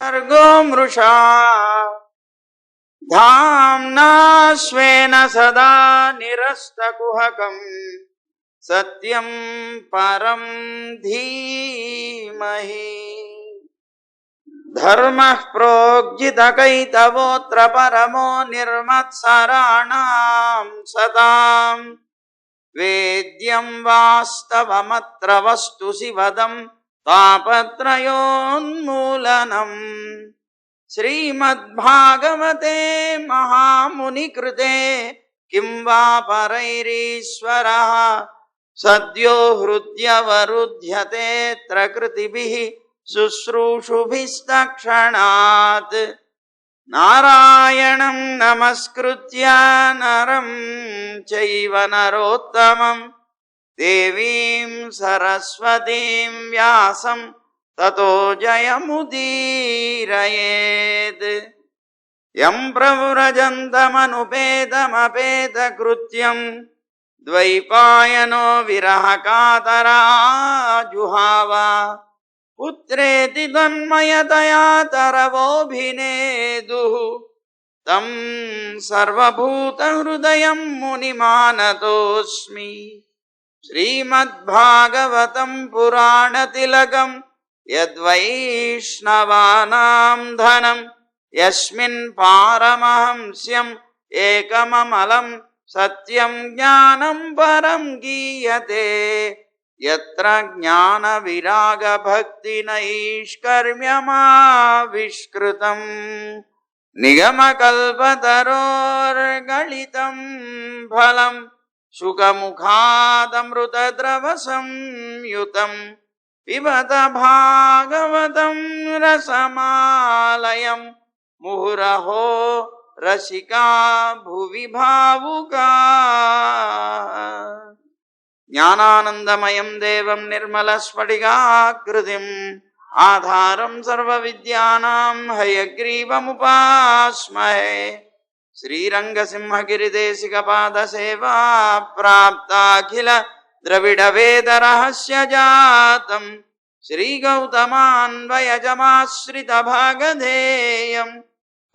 सर्गो मृषा धाम्ना स्वेन सदा निरस्तकुहकं सत्यं परं धीमहि धर्मः प्रोज्झितकैतवोऽत्र परमो निर्मत्सराणां सतां वेद्यं वास्तवमत्र वस्तु शिवदं तापत्रयोन्मूलनम् श्रीमद्भागवते महामुनिकृते किं वा परैरीश्वरः सद्यो हृद्यवरुध्यतेऽत्र कृतिभिः शुश्रूषुभिस्तक्षणात् नारायणं नमस्कृत्य नरं चैव नरोत्तमं देवीं सरस्वतीं व्यासं ततो जयमुदीरयेत् यं प्रव्रजन्तमनुपेतमपेतकृत्यं द्वैपायनो विरहकातराजुहाव पुत्रेति तन्मयतया तरवोऽभिनेदुः तं सर्वभूतहृदयं मुनिमानतोऽस्मि श्रीमद्भागवतं पुराणतिलकं यद्वैष्णवानां धनं यस्मिन् पारमहंस्यम् एकममलं सत्यं ज्ञानं परं गीयते यत्र ज्ञानविरागभक्तिनैष्कर्म्यमाविष्कृतं निगमकल्पतरोर्गलितं फलं सुखमुखादमृतद्रवसंयुतं पिबत भागवतं रसमालयं मुहुरहो रसिका भुवि भावुका ज्ञानानन्दमयं देवं निर्मलस्फटिकाकृतिम् आधारं सर्वविद्यानां हयग्रीवमुपास्महे श्रीरङ्गसिंहगिरिदेशिकपादसेवा प्राप्ताखिल द्रविडवेदरहस्यजातं श्रीगौतमान्वयजमाश्रितभागधेयं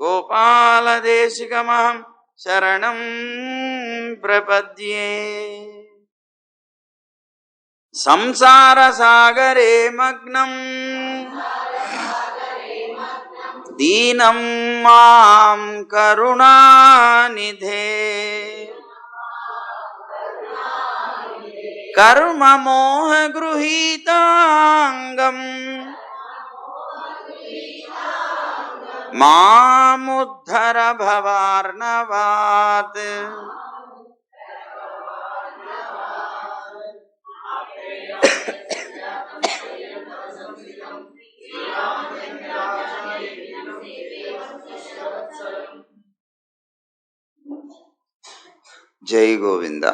गोपालदेशिकमहं शरणं प्रपद्ये। संसारसागरे मग्नं दीनं मां करुणानिधे कर्ममोहगृहीताङ्गं मामुद्धर भवार्णवात् జై గోవింద.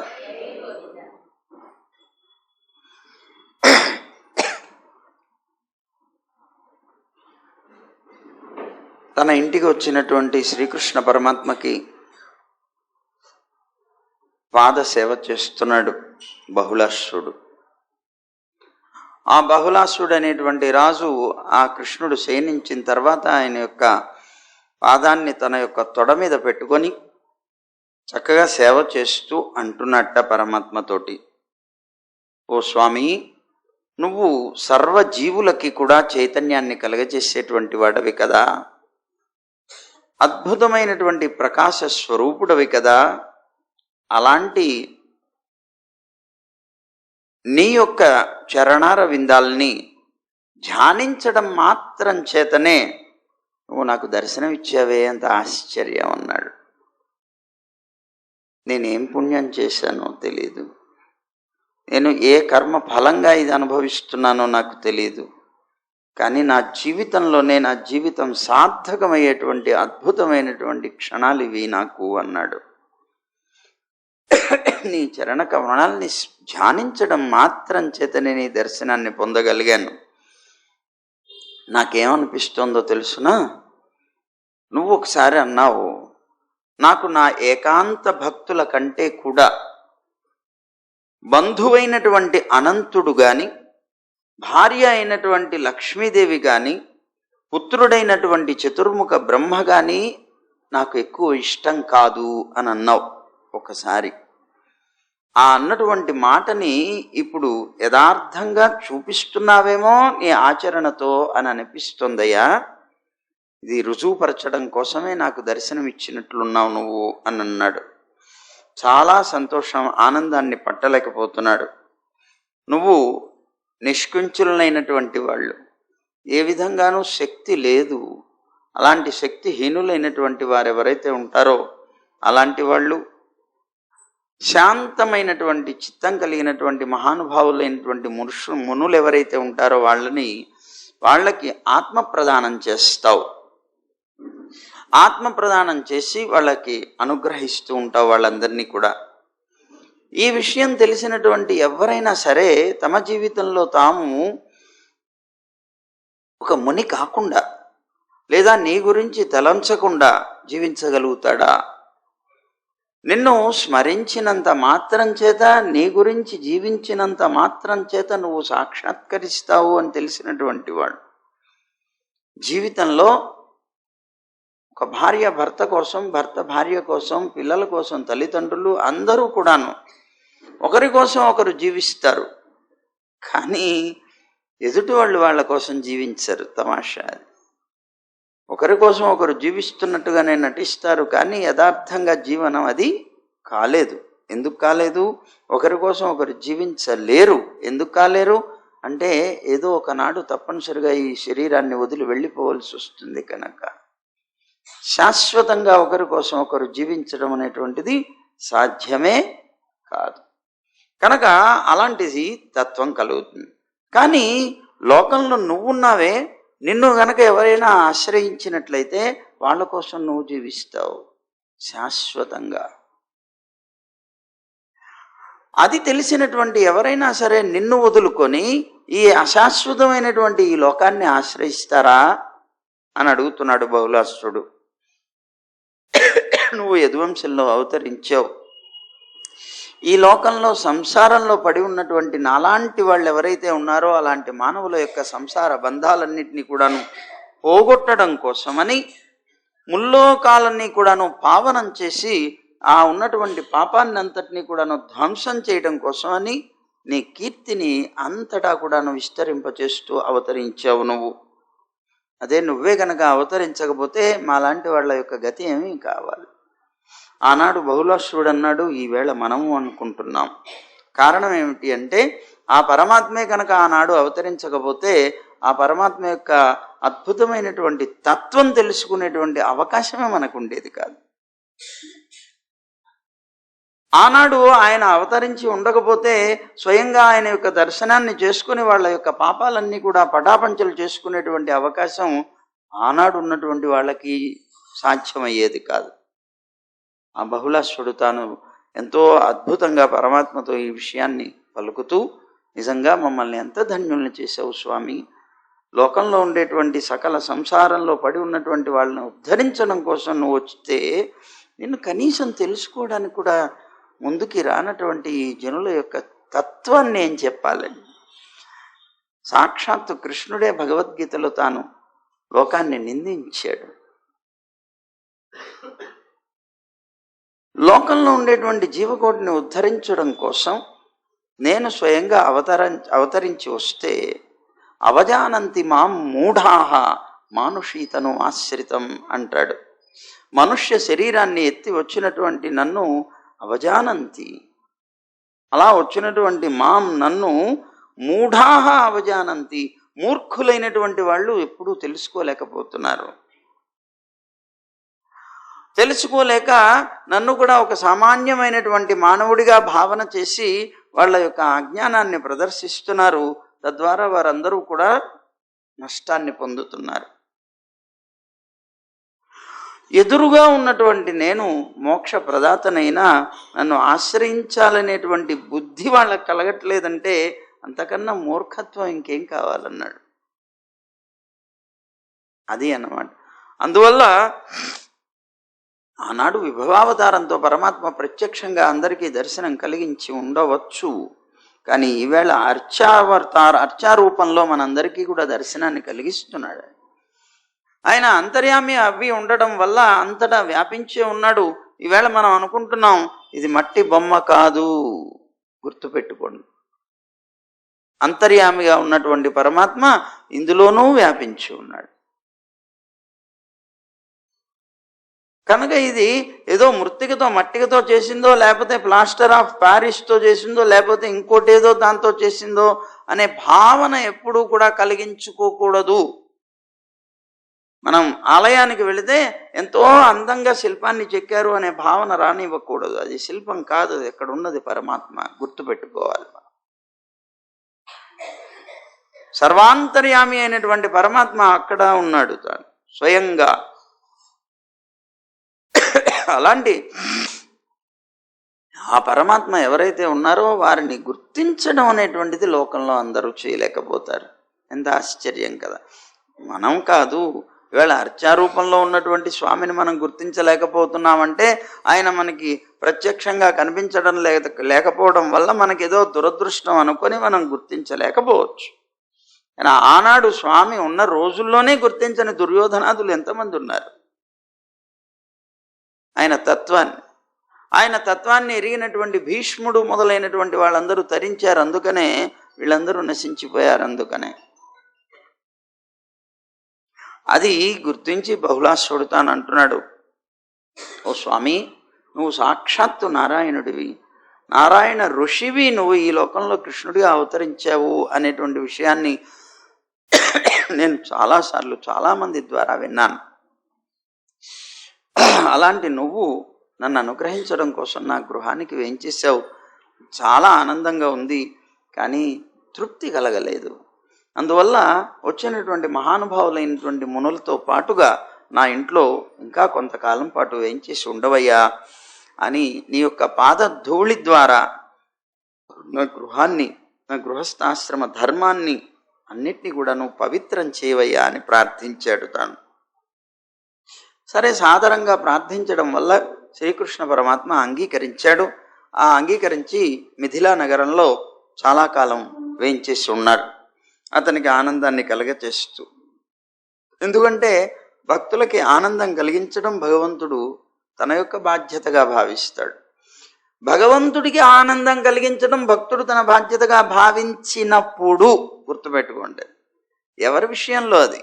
తన ఇంటికి వచ్చినటువంటి శ్రీకృష్ణ పరమాత్మకి పాదసేవ చేస్తున్నాడు బహుళాసురుడు. ఆ బహుళాసురుడు అనేటువంటి రాజు ఆ కృష్ణుడు శయనించిన తర్వాత ఆయన యొక్క పాదాన్ని తన యొక్క తొడ మీద పెట్టుకొని చక్కగా సేవ చేస్తూ అంటున్నట్ట పరమాత్మతోటి, ఓ స్వామి, నువ్వు సర్వజీవులకి కూడా చైతన్యాన్ని కలగజేసేటువంటి వాడవి కదా, అద్భుతమైనటువంటి ప్రకాశ స్వరూపుడవి కదా, అలాంటి నీ యొక్క చరణార విందాల్ని ధ్యానించడం మాత్రం చేతనే నువ్వు నాకు దర్శనం ఇచ్చావే, అంత ఆశ్చర్యం అన్నాడు. నేనేం పుణ్యం చేశానో తెలీదు, నేను ఏ కర్మ ఫలంగా ఇది అనుభవిస్తున్నానో నాకు తెలీదు, కానీ నా జీవితంలోనే నా జీవితం సార్థకమయ్యేటువంటి అద్భుతమైనటువంటి క్షణాలు ఇవి నాకు అన్నాడు. నీ చరణ కమలాల్ని ధ్యానించడం మాత్రం చేతనే నీ దర్శనాన్ని పొందగలిగాను. నాకేమనిపిస్తోందో తెలుసునా, నువ్వు ఒకసారి అన్నావు, నాకు నా ఏకాంత భక్తుల కంటే కూడా బంధువైనటువంటి అనంతుడు గాని, భార్య అయినటువంటి లక్ష్మీదేవి గాని, పుత్రుడైనటువంటి చతుర్ముఖ బ్రహ్మ గాని నాకు ఎక్కువ ఇష్టం కాదు అని అన్నావు ఒకసారి. ఆ అన్నటువంటి మాటని ఇప్పుడు యథార్థంగా చూపిస్తున్నావేమో నీ ఆచరణతో అని అనిపిస్తుందయ్యా. ఇది రుజువుపరచడం కోసమే నాకు దర్శనం ఇచ్చినట్లున్నావు నువ్వు అని అన్నాడు. చాలా సంతోషం, ఆనందాన్ని పట్టలేకపోతున్నాడు. నువ్వు నిష్కుంచులైనటువంటి వాళ్ళు, ఏ విధంగానూ శక్తి లేదు. అలాంటి శక్తిహీనులైనటువంటి వారు ఎవరైతే ఉంటారో అలాంటి వాళ్ళు, శాంతమైనటువంటి చిత్తం కలిగినటువంటి మహానుభావులైనటువంటి మునులు ఎవరైతే ఉంటారో వాళ్ళకి ఆత్మ ప్రదానం చేస్తావు. ఆత్మ ప్రదానం చేసి వాళ్ళకి అనుగ్రహిస్తూ ఉంటావు వాళ్ళందరినీ కూడా. ఈ విషయం తెలిసినటువంటి ఎవరైనా సరే తమ జీవితంలో తాము ఒక ముని కాకుండా లేదా నీ గురించి తలంచకుండా జీవించగలుగుతాడా? నిన్ను స్మరించినంత మాత్రం చేత, నీ గురించి జీవించినంత మాత్రం చేత నువ్వు సాక్షాత్కరిస్తావు అని తెలిసినటువంటి వాడు జీవితంలో ఒక భార్య భర్త కోసం, భర్త భార్య కోసం, పిల్లల కోసం, తల్లిదండ్రులు అందరూ కూడాను ఒకరి కోసం ఒకరు జీవిస్తారు. కానీ ఎదుటి వాళ్ళు వాళ్ళ కోసం జీవించరు. తమాషా అది. ఒకరి కోసం ఒకరు జీవిస్తున్నట్టుగానే నటిస్తారు, కానీ యథార్థంగా జీవనం అది కాలేదు. ఎందుకు కాలేదు? ఒకరి కోసం ఒకరు జీవించలేరు. ఎందుకు కాలేరు అంటే ఏదో ఒకనాడు తప్పనిసరిగా ఈ శరీరాన్ని వదిలి వెళ్ళిపోవలసి వస్తుంది కనుక. శాశ్వతంగా ఒకరి కోసం ఒకరు జీవించడం అనేటువంటిది సాధ్యమే కాదు. కనుక అలాంటిది తత్వం కలుగుతుంది. కానీ లోకంలో నువ్వున్నావే, నిన్ను గనక ఎవరైనా ఆశ్రయించినట్లయితే వాళ్ళ కోసం నువ్వు జీవిస్తావు శాశ్వతంగా. అది తెలిసినటువంటి ఎవరైనా సరే నిన్ను వదులుకొని ఈ అశాశ్వతమైనటువంటి ఈ లోకాన్ని ఆశ్రయిస్తారా అని అడుగుతున్నాడు బహుళాసురుడు. నువ్వు యదువంశంలో అవతరించావు. ఈ లోకంలో సంసారంలో పడి ఉన్నటువంటి నాలాంటి వాళ్ళు ఎవరైతే ఉన్నారో అలాంటి మానవుల యొక్క సంసార బంధాలన్నింటినీ కూడాను పోగొట్టడం కోసమని, ముల్లోకాలన్నీ కూడాను పావనం చేసి ఆ ఉన్నటువంటి పాపాన్ని అంతటినీ కూడాను ధ్వంసం చేయడం కోసమని నీ కీర్తిని అంతటా కూడాను విస్తరింపచేస్తూ అవతరించావు నువ్వు. అదే నువ్వే కనుక అవతరించకపోతే మాలాంటి వాళ్ళ యొక్క గతి ఏమీ కావాలి. ఆనాడు బహుళాసురుడు అన్నాడు, ఈవేళ మనము అనుకుంటున్నాం. కారణం ఏమిటి అంటే ఆ పరమాత్మే కనుక ఆనాడు అవతరించకపోతే ఆ పరమాత్మ యొక్క అద్భుతమైనటువంటి తత్వం తెలుసుకునేటువంటి అవకాశమే మనకు ఉండేది కాదు. ఆనాడు ఆయన అవతరించి ఉండకపోతే స్వయంగా ఆయన యొక్క దర్శనాన్ని చేసుకుని వాళ్ళ యొక్క పాపాలన్నీ కూడా పటాపంచలు చేసుకునేటువంటి అవకాశం ఆనాడు ఉన్నటువంటి వాళ్ళకి సాధ్యమయ్యేది కాదు. ఆ బహుళాసురుడు తాను ఎంతో అద్భుతంగా పరమాత్మతో ఈ విషయాన్ని పలుకుతూ, నిజంగా మమ్మల్ని ఎంత ధన్యుల్ని చేసావు స్వామి, లోకంలో ఉండేటువంటి సకల సంసారంలో పడి ఉన్నటువంటి వాళ్ళని ఉద్ధరించడం కోసం నువ్వు వస్తే నిన్ను కనీసం తెలుసుకోవడానికి కూడా ముందుకి రానటువంటి ఈ జనుల యొక్క తత్వాన్ని ఏం చెప్పాలని. సాక్షాత్తు కృష్ణుడే భగవద్గీతలో తాను లోకాన్ని నిందించాడు. లోకంలో ఉండేటువంటి జీవకోటిని ఉద్ధరించడం కోసం నేను స్వయంగా అవతరించి వస్తే అవజానంతి మాం మూఢాహ మానుషీతను ఆశ్రితం అంటాడు. మనుష్య శరీరాన్ని ఎత్తి వచ్చినటువంటి నన్ను అవజానంతి, అలా వచ్చినటువంటి మాం నన్ను మూఢాహ అవజానంతి, మూర్ఖులైనటువంటి వాళ్ళు ఎప్పుడూ తెలుసుకోలేకపోతున్నారు. తెలుసుకోలేక నన్ను కూడా ఒక సామాన్యమైనటువంటి మానవుడిగా భావన చేసి వాళ్ళ యొక్క అజ్ఞానాన్ని ప్రదర్శిస్తున్నారు. తద్వారా వారందరూ కూడా నష్టాన్ని పొందుతున్నారు. ఎదురుగా ఉన్నటువంటి నేను మోక్ష ప్రదాతనైనా నన్ను ఆశ్రయించాలనేటువంటి బుద్ధి వాళ్ళకి కలగట్లేదంటే అంతకన్నా మూర్ఖత్వం ఇంకేం కావాలన్నాడు. అది అన్నమాట. అందువల్ల ఆనాడు విభవావతారంతో పరమాత్మ ప్రత్యక్షంగా అందరికీ దర్శనం కలిగించి ఉండవచ్చు. కానీ ఈవేళ అర్చారూపంలో మనందరికీ కూడా దర్శనాన్ని కలిగిస్తున్నాడు. ఆయన అంతర్యామి అవి ఉండడం వల్ల అంతటా వ్యాపించే ఉన్నాడు. ఈవేళ మనం అనుకుంటున్నాం ఇది మట్టి బొమ్మ కాదు, గుర్తుపెట్టుకోండి. అంతర్యామిగా ఉన్నటువంటి పరమాత్మ ఇందులోనూ వ్యాపించి ఉన్నాడు. కనుక ఇది ఏదో మృత్తికతో మట్టికతో చేసిందో, లేకపోతే ప్లాస్టర్ ఆఫ్ ప్యారిస్తో చేసిందో, లేకపోతే ఇంకోటేదో దాంతో చేసిందో అనే భావన ఎప్పుడూ కూడా కలిగించుకోకూడదు. మనం ఆలయానికి వెళితే ఎంతో అందంగా శిల్పాన్ని చెక్కారు అనే భావన రానివ్వకూడదు. అది శిల్పం కాదు, ఎక్కడ ఉన్నది పరమాత్మ, గుర్తుపెట్టుకోవాలి. సర్వాంతర్యామి అయినటువంటి పరమాత్మ అక్కడ ఉన్నాడు తాను స్వయంగా. అలాంటి ఆ పరమాత్మ ఎవరైతే ఉన్నారో వారిని గుర్తించడం అనేటువంటిది లోకంలో అందరూ చేయలేకపోతారు. ఎంత ఆశ్చర్యం కదా. మనం కాదు, ఇవాళ అర్చారూపంలో ఉన్నటువంటి స్వామిని మనం గుర్తించలేకపోతున్నామంటే ఆయన మనకి ప్రత్యక్షంగా కనిపించడం లేకపోవడం వల్ల మనకేదో దురదృష్టం అనుకొని మనం గుర్తించలేకపోవచ్చు. కానీ ఆనాడు స్వామి ఉన్న రోజుల్లోనే గుర్తించని దుర్యోధనాదులు ఎంతమంది ఉన్నారు. ఆయన తత్వాన్ని ఎరిగినటువంటి భీష్ముడు మొదలైనటువంటి వాళ్ళందరూ తరించారు. అందుకనే వీళ్ళందరూ నశించిపోయారు. అందుకనే అది గుర్తించి బహుళాశ్వడు తాను అంటున్నాడు, ఓ స్వామి, నువ్వు సాక్షాత్తు నారాయణుడివి, నారాయణ ఋషివి, నువ్వు ఈ లోకంలో కృష్ణుడిగా అవతరించావు అనేటువంటి విషయాన్ని నేను చాలాసార్లు చాలామంది ద్వారా విన్నాను. అలాంటి నువ్వు నన్ను అనుగ్రహించడం కోసం నా గృహానికి వేయించేసావు. చాలా ఆనందంగా ఉంది, కానీ తృప్తి కలగలేదు. అందువల్ల వచ్చినటువంటి మహానుభావులైనటువంటి మునులతో పాటుగా నా ఇంట్లో ఇంకా కొంతకాలం పాటు వేయించేసి ఉండవయ్యా అని నీ యొక్క పాదధూళి ద్వారా నా గృహాన్ని, నా గృహస్థాశ్రమ ధర్మాన్ని అన్నిటినీ కూడా నువ్వు పవిత్రం చేయవయ్యా అని ప్రార్థించాడు తాను. సరే, సాదరంగా ప్రార్థించడం వల్ల శ్రీకృష్ణ పరమాత్మ అంగీకరించాడు. ఆ అంగీకరించి మిథిలా నగరంలో చాలా కాలం వేయించేసి ఉన్నాడు, అతనికి ఆనందాన్ని కలగచేస్తూ. ఎందుకంటే భక్తులకి ఆనందం కలిగించడం భగవంతుడు తన యొక్క బాధ్యతగా భావిస్తాడు. భగవంతుడికి ఆనందం కలిగించడం భక్తుడు తన బాధ్యతగా భావించినప్పుడు, గుర్తుపెట్టుకోండి, ఎవరి విషయంలో అది,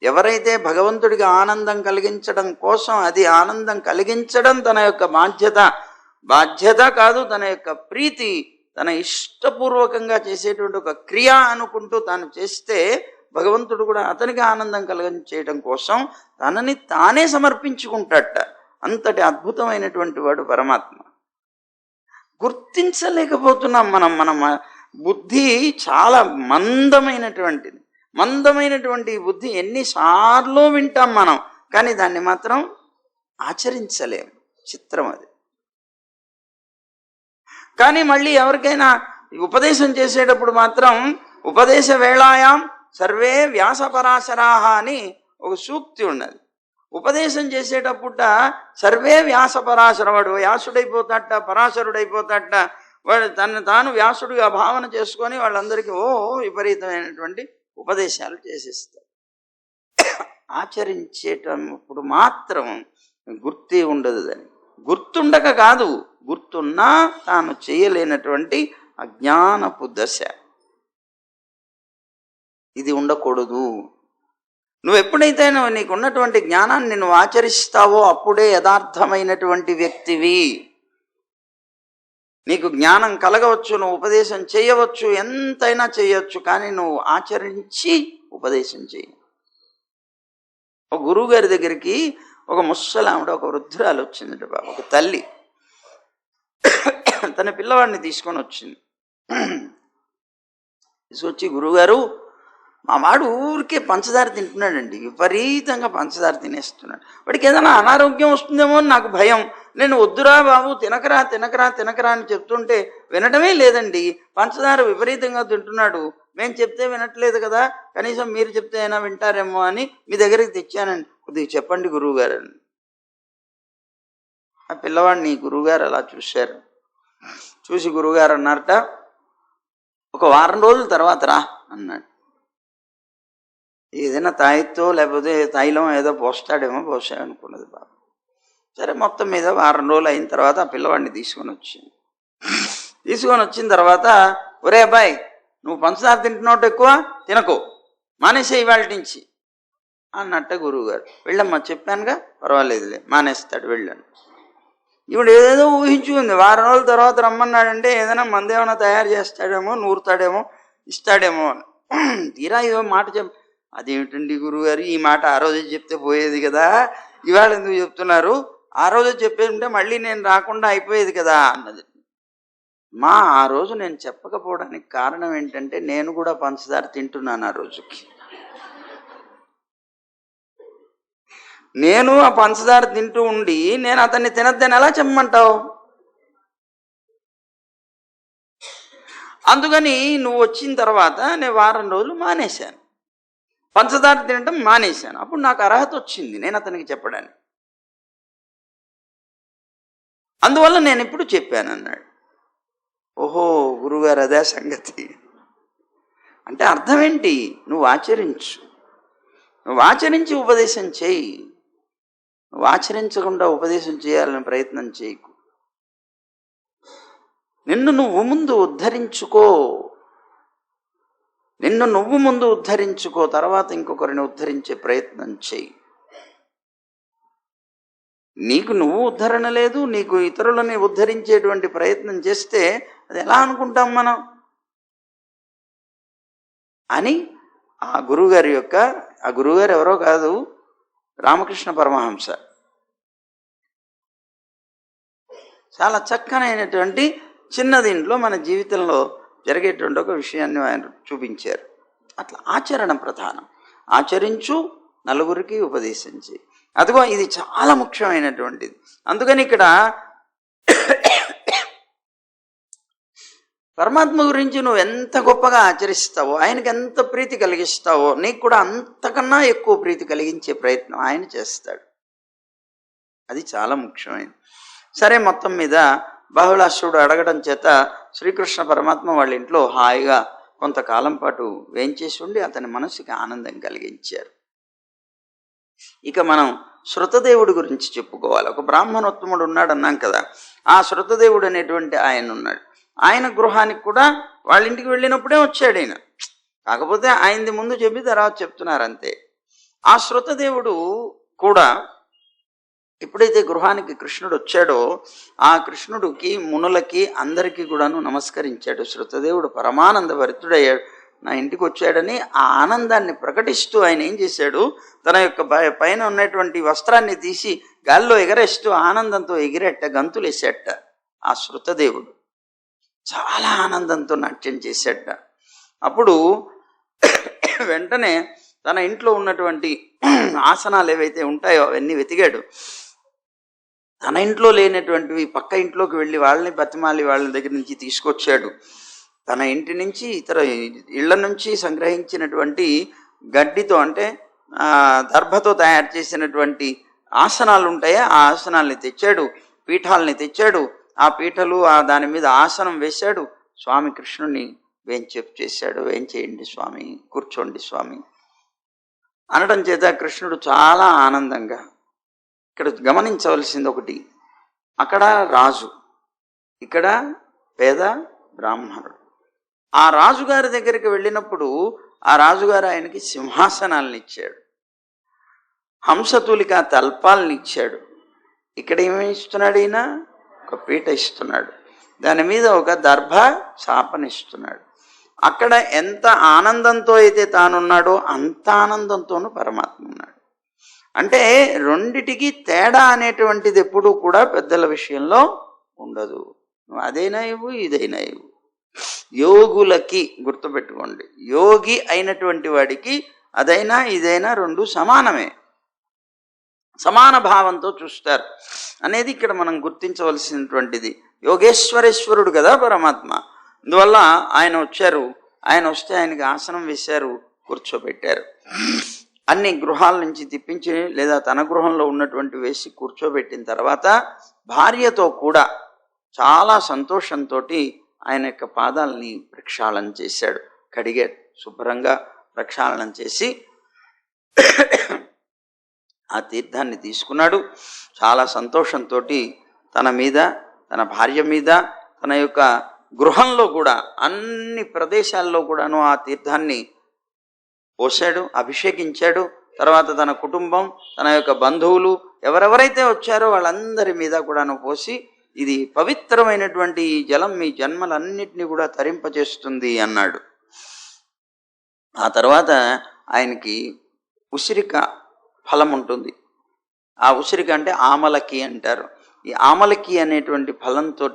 ఎవరైతే భగవంతుడికి ఆనందం కలిగించడం కోసం, అది ఆనందం కలిగించడం తన యొక్క బాధ్యత కాదు, తన యొక్క ప్రీతి, తన ఇష్టపూర్వకంగా చేసేటువంటి ఒక క్రియ అనుకుంటూ తాను చేస్తే భగవంతుడు కూడా అతనికి ఆనందం కలిగించేయడం కోసం తనని తానే సమర్పించుకుంటాడట. అంతటి అద్భుతమైనటువంటి వాడు పరమాత్మ. గుర్తించలేకపోతున్నాం మనం. మన బుద్ధి చాలా మందమైనటువంటి బుద్ధి ఎన్నిసార్లు వింటాం మనం, కానీ దాన్ని మాత్రం ఆచరించలేము. చిత్రం అది. కానీ మళ్ళీ ఎవరికైనా ఉపదేశం చేసేటప్పుడు మాత్రం ఉపదేశ వేళాయాం సర్వే వ్యాసపరాశరాహ అని ఒక సూక్తి ఉన్నది. ఉపదేశం చేసేటప్పుట సర్వే వ్యాసపరాశర, వాడు వ్యాసుడైపోతాట, పరాశరుడైపోతాట. వాడు తను తాను వ్యాసుడిగా భావన చేసుకొని వాళ్ళందరికీ విపరీతమైనటువంటి ఉపదేశాలు చేసేస్తారు. ఆచరించేటప్పుడు మాత్రం గుర్తే ఉండదు. దాన్ని గుర్తుండక కాదు, గుర్తున్నా తాను చేయలేనటువంటి అజ్ఞానపు దశ. ఇది ఉండకూడదు. నువ్వు ఎప్పుడైతే నీకు ఉన్నటువంటి జ్ఞానాన్ని నువ్వు ఆచరిస్తావో అప్పుడే యథార్థమైనటువంటి వ్యక్తివి. నీకు జ్ఞానం కలగవచ్చు, నువ్వు ఉపదేశం చేయవచ్చు, ఎంతైనా చేయవచ్చు, కానీ నువ్వు ఆచరించి ఉపదేశం చేయి. ఒక గురువు గారి దగ్గరికి ఒక ముసలావిడ, ఒక వృద్ధురాలు వచ్చిందట బాబు, ఒక తల్లి తన పిల్లవాడిని తీసుకొని వచ్చింది. తీసుకొచ్చి, గురువుగారు, మా వాడు ఊరికే పంచదార తింటున్నాడండి, విపరీతంగా పంచదార తినేస్తున్నాడు, వాడికి ఏదైనా అనారోగ్యం వస్తుందేమో అని నాకు భయం. నేను వద్దురా బాబు, తినకరా అని చెప్తుంటే వినడమే లేదండి, పంచదార విపరీతంగా తింటున్నాడు, మేము చెప్తే వినట్లేదు కదా, కనీసం మీరు చెప్తే అయినా వింటారేమో అని మీ దగ్గరికి తెచ్చానండి, కొద్దిగా చెప్పండి గురువుగారు అని. ఆ పిల్లవాడిని గురువుగారు అలా చూశారు. చూసి గురువుగారు అన్నారట, ఒక వారం రోజుల తర్వాత రా అన్నాడు. ఏదైనా తాయితో లేకపోతే తైలం ఏదో పోస్తాడేమో పోసాడనుకున్నది బాబు. సరే మొత్తం మీద వారం రోజులు అయిన తర్వాత ఆ పిల్లవాడిని తీసుకొని వచ్చిన తర్వాత, ఒరే అబ్బాయి, నువ్వు పంచదార తింటున్నావు, ఎక్కువ తినకు, మానేసే ఇవాళ నుంచి అన్నట్ట గురువుగారు. వెళ్ళమ్మా, చెప్పానుగా, పర్వాలేదులే, మానేస్తాడు, వెళ్ళండి. ఇప్పుడు ఏదేదో ఊహించుకుంది. వారం రోజుల తర్వాత రమ్మన్నాడంటే ఏదైనా మందు ఏమైనా తయారు చేస్తాడేమో, నూరుతాడేమో, ఇస్తాడేమో అని. తీరా ఏదో మాట అదేమిటండి గురువుగారు, ఈ మాట ఆ రోజే చెప్తే పోయేది కదా, ఇవాళ ఎందుకు చెప్తున్నారు? ఆ రోజే చెప్పేది మళ్ళీ నేను రాకుండా అయిపోయేది కదా అన్నది. ఆ రోజు నేను చెప్పకపోవడానికి కారణం ఏంటంటే నేను కూడా పంచదార తింటున్నాను ఆ రోజుకి. నేను ఆ పంచదార తింటూ ఉండి నేను అతన్ని తినద్దని ఎలా చెప్పమంటావు? అందుకని నువ్వు వచ్చిన తర్వాత నేను వారం రోజులు మానేశాను, పంచదార తినటం మానేశాను. అప్పుడు నాకు అర్హత వచ్చింది నేను అతనికి చెప్పడానికి. అందువల్ల నేను ఇప్పుడు చెప్పాను అన్నాడు. ఓహో గురుగారు, అదే సంగతి అంటే. అర్థం ఏంటి? నువ్వు ఆచరించి ఉపదేశం చేయి. నువ్వు ఆచరించకుండా ఉపదేశం చేయాలని ప్రయత్నం చేయకు. నిన్ను నువ్వు ముందు ఉద్ధరించుకో, తర్వాత ఇంకొకరిని ఉద్ధరించే ప్రయత్నం చేయి. నీకు నువ్వు ఉద్ధరణ లేదు, నీకు ఇతరులని ఉద్ధరించేటువంటి ప్రయత్నం చేస్తే అది ఎలా అనుకుంటాం మనం అని. ఆ గురువుగారు ఎవరో కాదు, రామకృష్ణ పరమహంస. చాలా చక్కనైనటువంటి చిన్న దీంట్లో మన జీవితంలో జరిగేటువంటి ఒక విషయాన్ని ఆయన చూపించారు. అట్లా ఆచరణ ప్రధానం. ఆచరించు, నలుగురికి ఉపదేశించి. అదిగో ఇది చాలా ముఖ్యమైనటువంటిది. అందుకని ఇక్కడ పరమాత్మ గురించి నువ్వు ఎంత గొప్పగా ఆచరిస్తావో, ఆయనకి ఎంత ప్రీతి కలిగిస్తావో, నీకు కూడా అంతకన్నా ఎక్కువ ప్రీతి కలిగించే ప్రయత్నం ఆయన చేస్తాడు. అది చాలా ముఖ్యమైనది. సరే, మొత్తం మీద బాహుళాసురుడు అడగడం చేత శ్రీకృష్ణ పరమాత్మ వాళ్ళ ఇంట్లో హాయిగా కొంతకాలం పాటు వేంచేసి ఉండి అతని మనసుకి ఆనందం కలిగించారు. ఇక మనం శృతదేవుడి గురించి చెప్పుకోవాలి. ఒక బ్రాహ్మణోత్తముడు ఉన్నాడు అన్నాం కదా. ఆ శృతదేవుడు అనేటువంటి ఆయన ఉన్నాడు. ఆయన గృహానికి కూడా వాళ్ళ ఇంటికి వెళ్ళినప్పుడే వచ్చాడు ఆయన. కాకపోతే ఆయనది ముందు చెప్పి తర్వాత చెప్తున్నారు అంతే. ఆ శృతదేవుడు కూడా ఎప్పుడైతే గృహానికి కృష్ణుడు వచ్చాడో ఆ కృష్ణుడికి, మునులకి, అందరికీ కూడాను నమస్కరించాడు. శృతదేవుడు పరమానంద భరితుడయ్యాడు. నా ఇంటికి వచ్చాడని ఆ ఆనందాన్ని ప్రకటిస్తూ ఆయన ఏం చేశాడు, తన యొక్క పైన ఉన్నటువంటి వస్త్రాన్ని తీసి గాల్లో ఎగరేస్తూ ఆనందంతో ఎగిరెట్ట, గంతులేసేట. ఆ శృతదేవుడు చాలా ఆనందంతో నాట్యం చేసేట. అప్పుడు వెంటనే తన ఇంట్లో ఉన్నటువంటి ఆసనాలు ఏవైతే ఉంటాయో అవన్నీ వెతికాడు. తన ఇంట్లో లేనటువంటివి పక్క ఇంట్లోకి వెళ్ళి వాళ్ళని బతిమాలి వాళ్ళ దగ్గర నుంచి తీసుకొచ్చాడు. తన ఇంటి నుంచి, ఇతర ఇళ్ల నుంచి సంగ్రహించినటువంటి గడ్డితో, అంటే దర్భతో తయారు చేసినటువంటి ఆసనాలు ఉంటాయా, ఆ ఆసనాల్ని తెచ్చాడు. పీఠాలని తెచ్చాడు. ఆ పీఠలు దాని మీద ఆసనం వేశాడు. స్వామి కృష్ణుడిని చేశాడు. వేంచేయండి స్వామి, కూర్చోండి స్వామి అనడం చేత కృష్ణుడు చాలా ఆనందంగా. ఇక్కడ గమనించవలసింది ఒకటి, అక్కడ రాజు, ఇక్కడ పేద బ్రాహ్మణుడు. ఆ రాజుగారి దగ్గరికి వెళ్ళినప్పుడు ఆ రాజుగారు ఆయనకి సింహాసనాలను ఇచ్చాడు, హంసతూలిక తల్పాలను ఇచ్చాడు. ఇక్కడ ఏమేమి ఇస్తున్నాడు ఈయన? ఒక పీట ఇస్తున్నాడు, దాని మీద ఒక దర్భ చాపనిస్తున్నాడు. అక్కడ ఎంత ఆనందంతో అయితే తానున్నాడో అంత ఆనందంతోనూ పరమాత్మ ఉన్నాడు. అంటే రెండిటికి తేడా అనేటువంటిది ఎప్పుడూ కూడా పెద్దల విషయంలో ఉండదు. అదైనా ఇవ్వు, ఇదైనా ఇవ్వు. యోగులకి గుర్తుపెట్టుకోండి, యోగి అయినటువంటి వాడికి అదైనా ఇదైనా రెండు సమానమే, సమాన భావంతో చూస్తారు అనేది ఇక్కడ మనం గుర్తించవలసినటువంటిది. యోగేశ్వరేశ్వరుడు కదా పరమాత్మ. అందువల్ల ఆయన వచ్చారు. ఆయన వస్తే ఆయనకి ఆసనం వేశారు, కూర్చోబెట్టారు. అన్ని గృహాల నుంచి తిప్పించి లేదా తన గృహంలో ఉన్నటువంటి వేసి కూర్చోబెట్టిన తర్వాత భార్యతో కూడా చాలా సంతోషంతో ఆయన యొక్క పాదాలని ప్రక్షాళన చేశాడు, కడిగాడు, శుభ్రంగా ప్రక్షాళన చేసి ఆ తీర్థాన్ని తీసుకున్నాడు. చాలా సంతోషంతో తన మీద, తన భార్య మీద, తన యొక్క గృహంలో కూడా అన్ని ప్రదేశాల్లో కూడాను ఆ తీర్థాన్ని పోసాడు, అభిషేకించాడు. తర్వాత తన కుటుంబం, తన యొక్క బంధువులు ఎవరెవరైతే వచ్చారో వాళ్ళందరి మీద కూడాను పోసి, ఇది పవిత్రమైనటువంటి ఈ జలం మీ జన్మలన్నిటినీ కూడా తరింపజేస్తుంది అన్నాడు. ఆ తర్వాత ఆయనకి ఉసిరిక ఫలం ఉంటుంది. ఆ ఉసిరిక అంటే ఆమలకి అంటారు. ఈ ఆమలకి అనేటువంటి ఫలంతో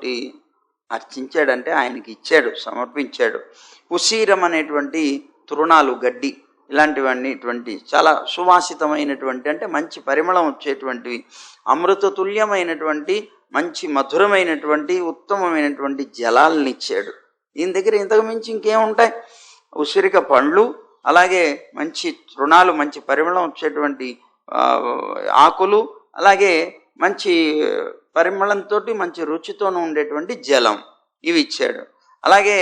అర్చించాడంటే ఆయనకి ఇచ్చాడు, సమర్పించాడు. ఉసీరం అనేటువంటి తృణాలు, గడ్డి ఇలాంటివన్నీటువంటి చాలా సువాసితమైనటువంటి, అంటే మంచి పరిమళం వచ్చేటువంటివి, అమృతతుల్యమైనటువంటి, మంచి మధురమైనటువంటి, ఉత్తమమైనటువంటి జలాలను ఇచ్చాడు. ఈయన దగ్గర ఇంతకు మించి ఇంకేముంటాయి? ఉసిరిక పండ్లు, అలాగే మంచి తృణాలు, మంచి పరిమళం వచ్చేటువంటి ఆకులు, అలాగే మంచి పరిమళంతో మంచి రుచితోనూ ఉండేటువంటి జలం, ఇవి ఇచ్చాడు. అలాగే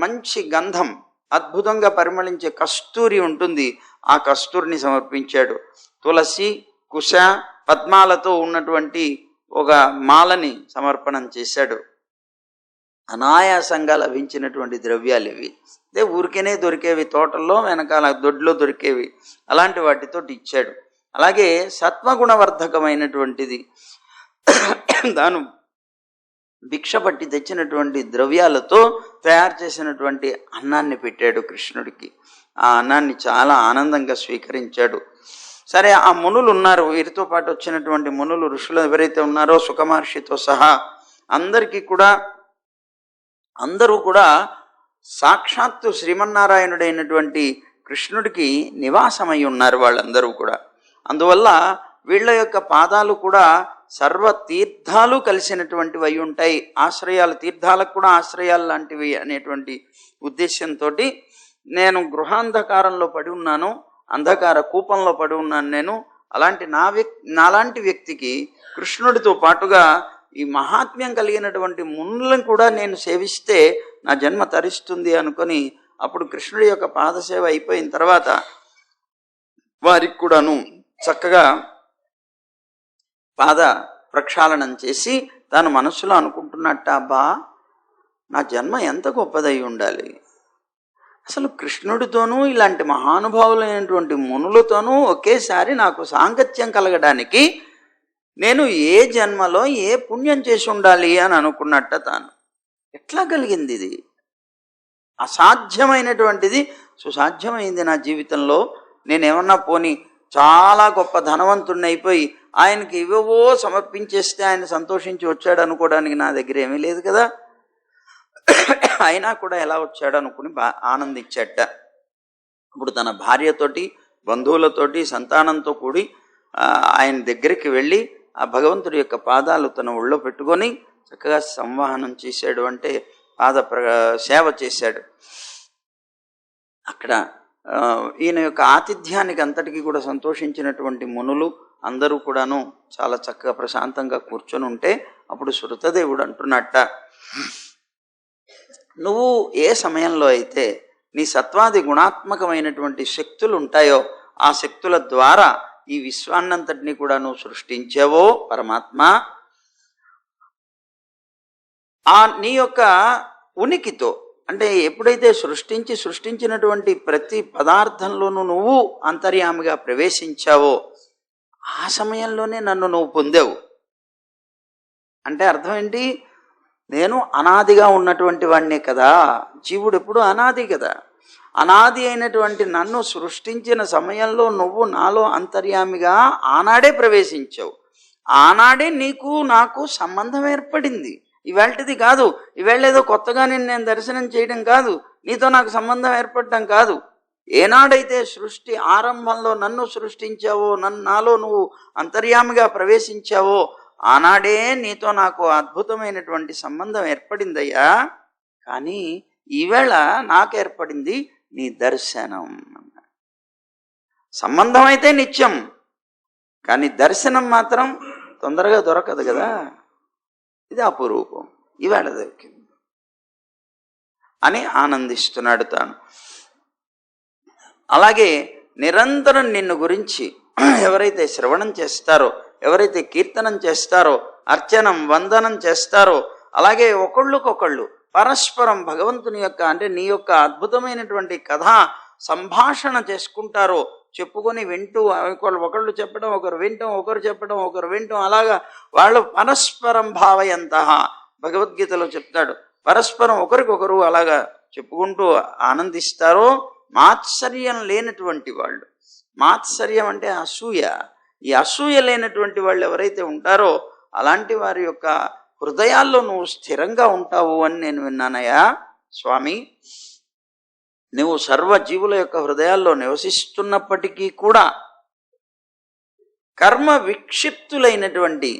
మంచి గంధం, అద్భుతంగా పరిమళించే కస్తూరి ఉంటుంది, ఆ కస్తూరిని సమర్పించాడు. తులసి, కుశ, పద్మాలతో ఉన్నటువంటి ఒక మాలని సమర్పణం చేశాడు. అనాయాసంగా లభించినటువంటి ద్రవ్యాలు ఇవి. అదే ఊరికేనే దొరికేవి, తోటల్లో వెనకాల దొడ్లో దొరికేవి, అలాంటి వాటితో ఇచ్చాడు. అలాగే సత్వగుణవర్ధకమైనటువంటిది, తాను భిక్ష పట్టి తెచ్చినటువంటి ద్రవ్యాలతో తయారు చేసినటువంటి అన్నాన్ని పెట్టాడు కృష్ణుడికి. ఆ అన్నాన్ని చాలా ఆనందంగా స్వీకరించాడు. సరే, ఆ మునులు ఉన్నారు, వీరితో పాటు వచ్చినటువంటి మునులు, ఋషులు ఎవరైతే ఉన్నారో సుఖమహర్షితో సహా అందరూ కూడా సాక్షాత్తు శ్రీమన్నారాయణుడైనటువంటి కృష్ణుడికి నివాసమై ఉన్నారు వాళ్ళందరూ కూడా. అందువల్ల వీళ్ళ యొక్క పాదాలు కూడా సర్వ తీర్థాలు కలిసినటువంటివి అయి ఉంటాయి. ఆశ్రయాలు, తీర్థాలకు కూడా ఆశ్రయాలు లాంటివి అనేటువంటి ఉద్దేశంతో నేను గృహాంధకారంలో పడి ఉన్నాను, అంధకార కూపంలో పడి ఉన్నాను నేను. అలాంటి నాలాంటి వ్యక్తికి కృష్ణుడితో పాటుగా ఈ మహాత్మ్యం కలిగినటువంటి మునులను కూడా నేను సేవిస్తే నా జన్మ తరిస్తుంది అనుకొని, అప్పుడు కృష్ణుడి యొక్క పాదసేవ అయిపోయిన తర్వాత వారికి కూడాను చక్కగా పాద ప్రక్షాళనం చేసి తాను మనస్సులో అనుకుంటున్నట్ట, అబ్బా నా జన్మ ఎంత గొప్పదై ఉండాలి, అసలు కృష్ణుడితోనూ ఇలాంటి మహానుభావులైనటువంటి మునులతోనూ ఒకేసారి నాకు సాంగత్యం కలగడానికి నేను ఏ జన్మలో ఏ పుణ్యం చేసి ఉండాలి అని అనుకున్నట్ట. తాను ఎట్లా కలిగింది? ఇది అసాధ్యమైనటువంటిది సుసాధ్యమైంది నా జీవితంలో. నేనేమన్నా పోని చాలా గొప్ప ధనవంతుడిని అయిపోయి ఆయనకి ఇవేవో సమర్పించేస్తే ఆయన సంతోషించి వచ్చాడు అనుకోవడానికి నా దగ్గర ఏమీ లేదు కదా. అయినా కూడా ఎలా వచ్చాడు అనుకుని ఆనందించాట. ఇప్పుడు తన భార్యతోటి, బంధువులతోటి, సంతానంతో కూడి ఆయన దగ్గరికి వెళ్ళి ఆ భగవంతుడి యొక్క పాదాలు తన ఒళ్ళో పెట్టుకొని చక్కగా సంవహనం చేశాడు, అంటే సేవ చేశాడు. అక్కడ ఈయన యొక్క ఆతిథ్యానికి అంతటికీ కూడా సంతోషించినటువంటి మునులు అందరూ కూడాను చాలా చక్కగా ప్రశాంతంగా కూర్చొని ఉంటే, అప్పుడు శృతదేవుడు అంటున్నట్ట, నువ్వు ఏ సమయంలో అయితే నీ సత్వాది గుణాత్మకమైనటువంటి శక్తులు ఉంటాయో ఆ శక్తుల ద్వారా ఈ విశ్వాన్నంతటినీ కూడా నువ్వు సృష్టించావో పరమాత్మ, ఆ నీ యొక్క ఉనికితో, అంటే ఎప్పుడైతే సృష్టించినటువంటి ప్రతి పదార్థంలోనూ నువ్వు అంతర్యామిగా ప్రవేశించావో ఆ సమయంలోనే నన్ను నువ్వు పొందావు. అంటే అర్థం ఏంటి? నేను అనాదిగా ఉన్నటువంటి వాడినే కదా, జీవుడు ఎప్పుడు అనాది కదా. అనాది అయినటువంటి నన్ను సృష్టించిన సమయంలో నువ్వు నాలో అంతర్యామిగా ఆనాడే ప్రవేశించావు. ఆనాడే నీకు నాకు సంబంధం ఏర్పడింది. ఇవాళది కాదు, ఇవాళ ఏదో కొత్తగా నేను దర్శనం చేయడం కాదు, నీతో నాకు సంబంధం ఏర్పడటం కాదు. ఏనాడైతే సృష్టి ఆరంభంలో నన్ను సృష్టించావో, నాలో నువ్వు అంతర్యామిగా ప్రవేశించావో ఆనాడే నీతో నాకు అద్భుతమైనటువంటి సంబంధం ఏర్పడిందయ్యా. కానీ ఈవేళ నాకు ఏర్పడింది నీ దర్శనం. సంబంధం అయితే నిత్యం, కానీ దర్శనం మాత్రం తొందరగా దొరకదు కదా. ఇది అపురూపం, ఈవేళ దొరికింది అని ఆనందిస్తున్నాడు తాను. అలాగే నిరంతరం నిన్ను గురించి ఎవరైతే శ్రవణం చేస్తారో, ఎవరైతే కీర్తనం చేస్తారో, అర్చనం వందనం చేస్తారో, అలాగే ఒకళ్ళకొకళ్ళు పరస్పరం భగవంతుని యొక్క అంటే నీ యొక్క అద్భుతమైనటువంటి కథా సంభాషణ చేసుకుంటారో, చెప్పుకొని వింటూ ఒకళ్ళు చెప్పడం ఒకరు వింటాం, ఒకరు చెప్పడం ఒకరు వింటాం, అలాగా వాళ్ళు పరస్పరం భావయంత భగవద్గీతలో చెప్తాడు. పరస్పరం ఒకరికొకరు అలాగా చెప్పుకుంటూ ఆనందిస్తారో, మాత్సర్యం లేనటువంటి వాళ్ళు, మాత్సర్యం అంటే అసూయ, ఈ అసూయ లేనటువంటి వాళ్ళు ఎవరైతే ఉంటారో అలాంటి వారి యొక్క హృదయాల్లో నువ్వు స్థిరంగా ఉంటావు అని నేను విన్నానయ్యా స్వామి. నువ్వు సర్వజీవుల యొక్క హృదయాల్లో నివసిస్తున్నప్పటికీ కూడా కర్మ విక్షిప్తులైనటువంటి